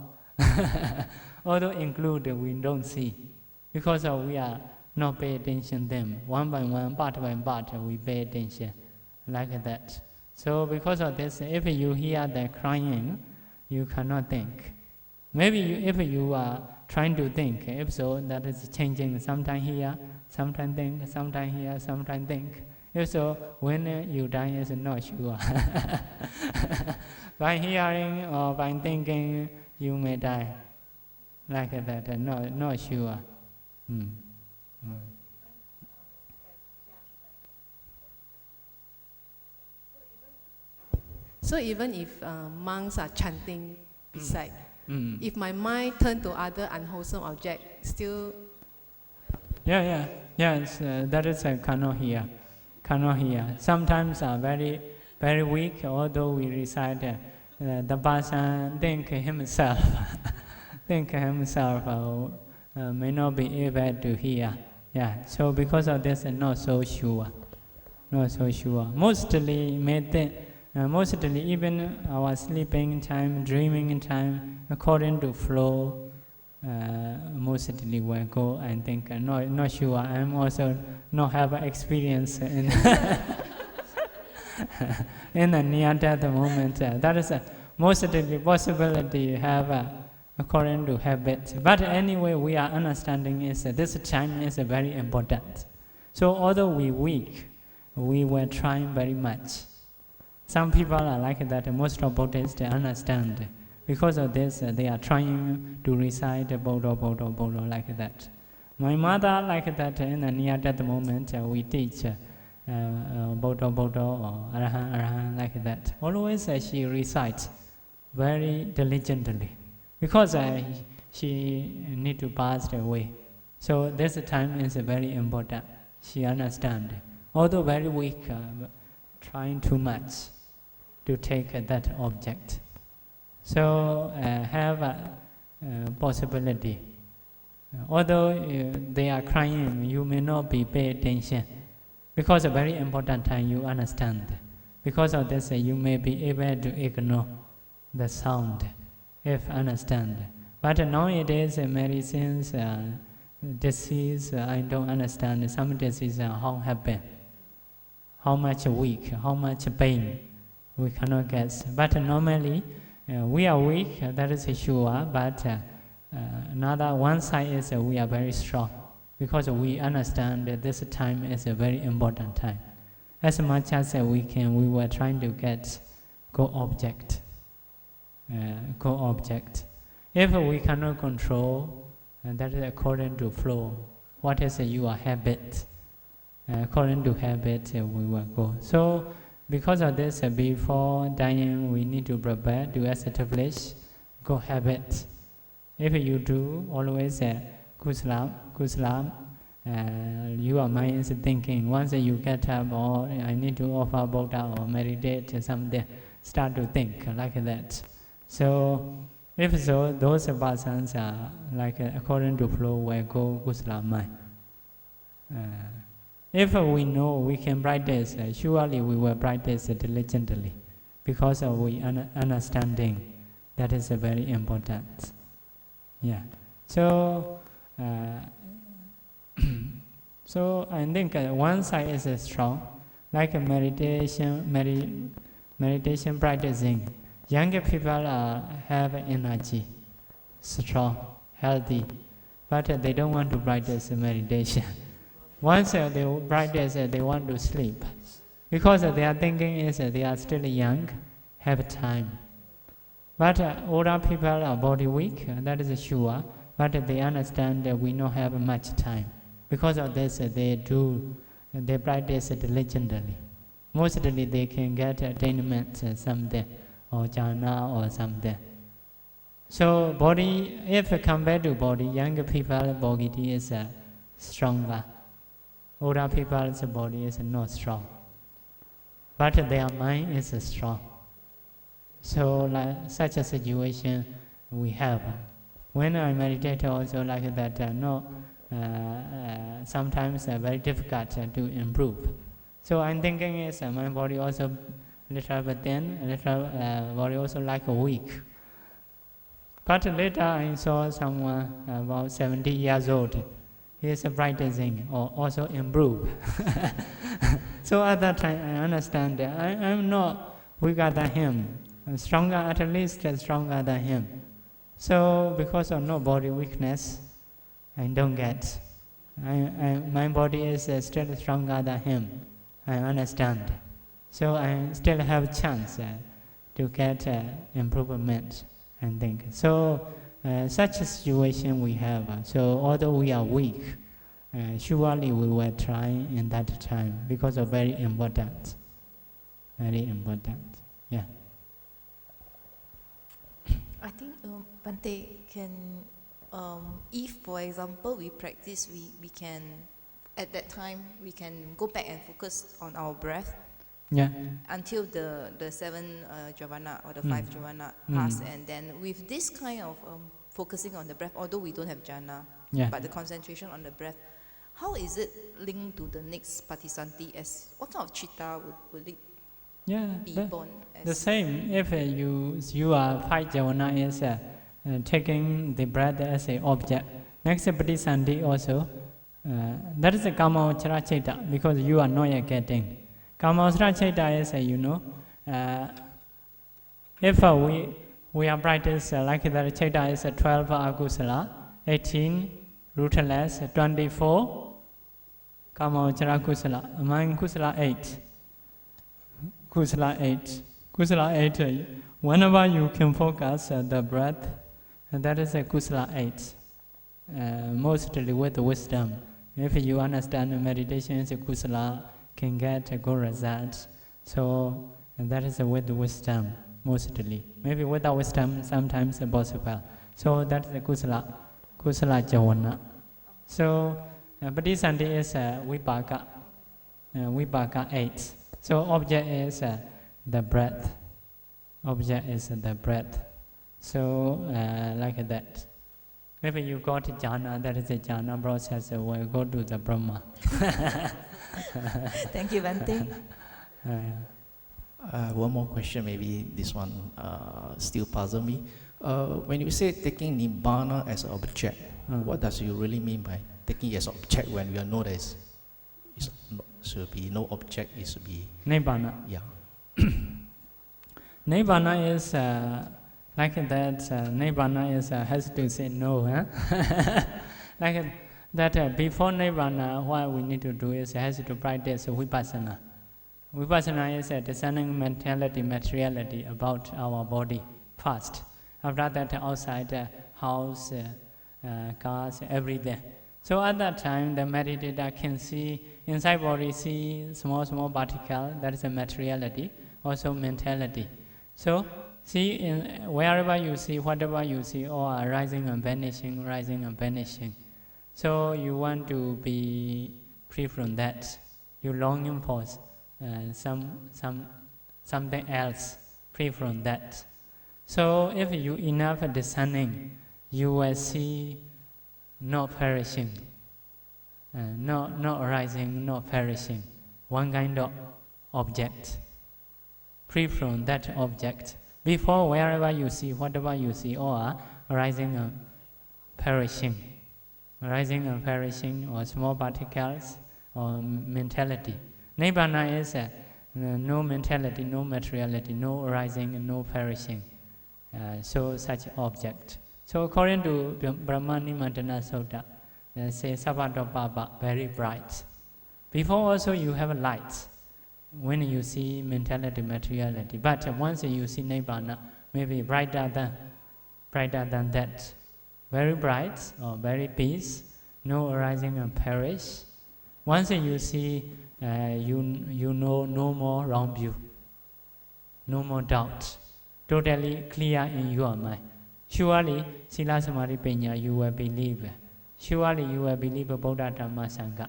Although include, we don't see. Because we are not pay attention to them. One by one, part by part, we pay attention. Like that. So because of this, if you hear the crying, you cannot think. Maybe if you are trying to think, if so, that is changing. Sometimes here, sometimes think, sometimes here, sometimes think. If so, when you die, is not sure. By hearing or by thinking, you may die. Like that, not sure. So even if monks are chanting beside, if my mind turn to other unwholesome object, still... Yes, that is cannot hear. Sometimes are very, very weak, although we recite, the person think himself, may not be able to hear. Yeah, so because of this, not so sure. Mostly, even our sleeping time, dreaming time, according to flow, mostly will go and think, not sure. I'm also not have experience in in the near-death moment. That is mostly possibility you have according to habit. But anyway, we are understanding is this time is very important. So although we weak, we were trying very much. Some people are like that. Most of Buddhists understand. Because of this, they are trying to recite Bodho like that. My mother like that in the near-death moment, we teach Bodho or Arahant like that. Always she recites very diligently. Because she need to pass away. So this time is very important. She understands. Although very weak, trying too much to take that object. So have a possibility. Although they are crying, you may not be pay attention. Because a very important time you understand. Because of this, you may be able to ignore the sound, if understand. But nowadays, medicines, disease, I don't understand. Some disease, how happen, how much weak, how much pain, we cannot guess. But normally, we are weak, that is sure, but another one side is we are very strong because we understand that this time is a very important time. As much as we can, we were trying to get co-object. If we cannot control, that is according to flow. What is your habit? According to habit, we will go. So, because of this, before dying, we need to prepare to establish good habit. If you do always good sleep, your mind is thinking. Once you get up, or I need to offer Buddha or meditate or something, start to think like that. So, if so, those persons are like according to flow will go good sleep mind. If we know we can practice, surely we will practice diligently because we understanding that is very important. Yeah. So, so I think one side is strong, like a meditation practicing. Younger people have energy, strong, healthy, but they don't want to practice meditation. Once they practice, they want to sleep. Because their thinking is they are still young, have time. But older people are body weak, that is sure, but they understand that we don't have much time. Because of this, they practice diligently. Mostly they can get attainment someday, or jhana or something. So body, if compared to body, younger people's body is stronger. Older people's body is not strong. But their mind is strong. So like such a situation we have. When I meditate also like that, sometimes very difficult to improve. So I'm thinking is my body also little bit thin, little body also like weak. But later I saw someone about 70 years old. He is practicing or also improve. So at that time I understand that I'm not weaker than him. I'm stronger, at least stronger than him. So because of no body weakness, I don't get. My body is still stronger than him. I understand. So I still have chance to get improvement, I think. So such a situation we have. So although we are weak, surely we will try in that time because of very important. Very important. Yeah. I think Bhante can, if for example we practice, we can, at that time, we can go back and focus on our breath. Yeah. Until the 7 jhavana or the 5 jhavana pass, and then with this kind of focusing on the breath, although we don't have jhana, but the concentration on the breath, how is it linked to the next patisanti? As what kind of chitta would it be born as? The same. If you are 5 jhavana is taking the breath as an object. Next patisanti also, that is a kamavachara chitta, because you are not yet getting. Kamavachara chitta is, if we are practice like that, chitta is 12 akusala, 18 rootless, 24 kamavachara kusala, among kusala 8. Kusala 8. Kusala 8, whenever you can focus the breath, that is a kusala 8. Mostly with wisdom. If you understand meditation is a kusala, can get a good result. So that is with wisdom, mostly. Maybe without wisdom, sometimes possible. So that is a kusala jhavana. So patisanti is vipaka 8. So object is the breath. Object is the breath. So like that. If you got jhana, that is a jhana process, will go to the Brahma. Thank you, Bhante. One more question, maybe this one still puzzles me. When you say taking Nibbana as an object, what does you really mean by taking it as an object when we know there should be no object, it should be... Nibbana. Yeah. Nibbana is like that, Nibbana is, has to say no. Like that before Nibbana, what we need to do is has to practice Vipassana. Vipassana is a discerning mentality, materiality about our body first. After that, outside house, cars, everything. So at that time, the meditator can see inside body, see small particle, that is a materiality, also mentality. So see wherever you see, whatever you see, all are rising and vanishing, rising and vanishing. So you want to be free from that. You longing for something else, free from that. So if you enough discerning, you will see not perishing, not arising, not perishing. One kind of object, free from that object. Before, wherever you see, whatever you see, all are arising and perishing. Arising and perishing, or small particles, or mentality. Nibbana is no mentality, no materiality, no arising and no perishing. So such object. So according to Brahmani Mandana Sutta, say Sabbadopapa, very bright. Before also you have a light when you see mentality, materiality. But once you see Nibbana, maybe brighter than that. Very bright or very peace, no arising and perish. Once you see, you know no more wrong view, no more doubt, totally clear in your mind. Surely, Sila Samadhi Panya, you will believe. Surely you will believe Buddha Dhamma Sangha.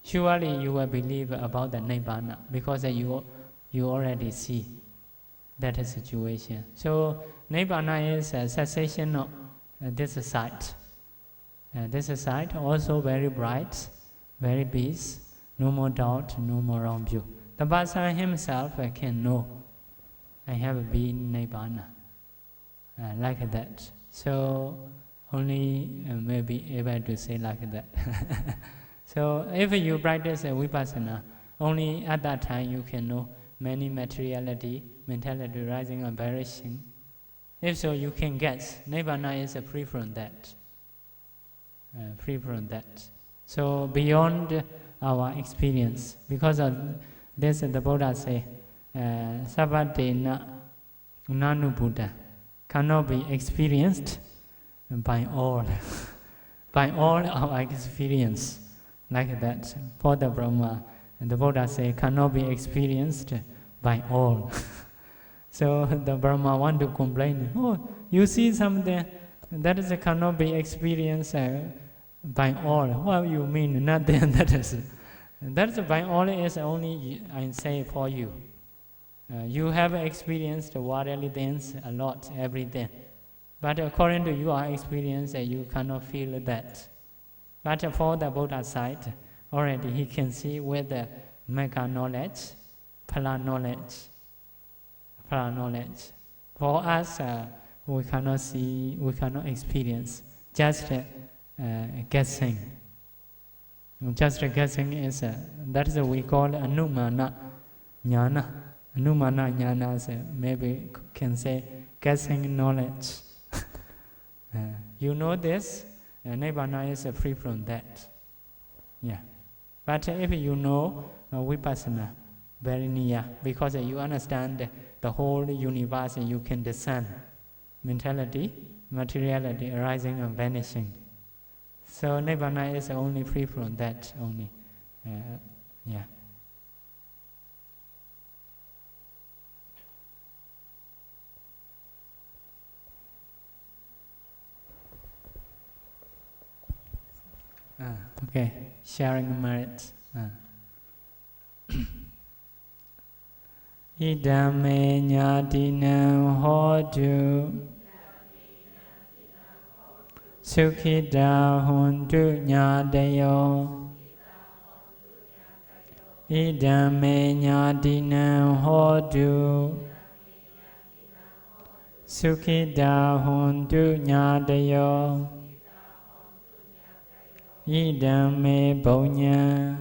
Surely you will believe about the Nibbana because you already see that situation. So Nibbana is a cessation of this sight. This sight also very bright, very peace, no more doubt, no more wrong view. The Tappassa himself can know, I have been Nibbana, like that. So only may be able to say like that. So if you practice Vipassana, only at that time you can know many materiality, mentality rising and perishing. If so, you can guess. Nibbana is free from that. Free from that. So beyond our experience, because of this, the Buddha say, Sabbadena Nanu Buddha cannot be experienced by all, by all our experience, like that. For the Brahma, and the Buddha say, cannot be experienced by all. So the Brahma want to complain, oh, you see something that is cannot be experienced by all. What you mean? Nothing. That is by all is only I say for you. You have experienced worldly things a lot, everything. But according to your experience, you cannot feel that. But for the Buddha side, already he can see with the mega knowledge, phala knowledge. For us, we cannot see, we cannot experience. Just guessing. Just guessing is that is we call anumana jnana. Anumana jnana is maybe can say guessing knowledge. You know this, Nibbana is free from that. Yeah. But if you know Vipassana, very near, because you understand the whole universe, you can discern mentality, materiality arising and vanishing. So Nibbana is only free from that only. Yeah. Okay, sharing merit. Idame nyadinam hodu Sukhita hundu nyadayo Idame nyadinam hodu Sukhita hundu nyadayo Idame bonya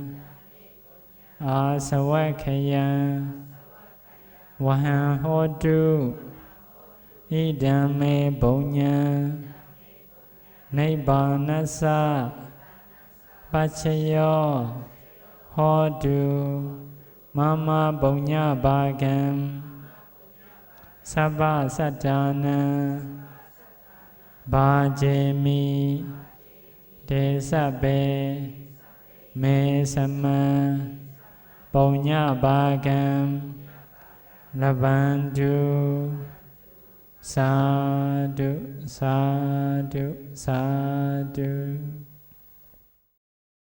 Asawakaya Wahan hodu Idame bonya Nibbanasa Pachayo Hodu Mama Bonya Bhagam Sabba Satana Bhajemi Desabe Me Sama Bonya Bhagam Labandu Sadhu, sadhu, sadhu.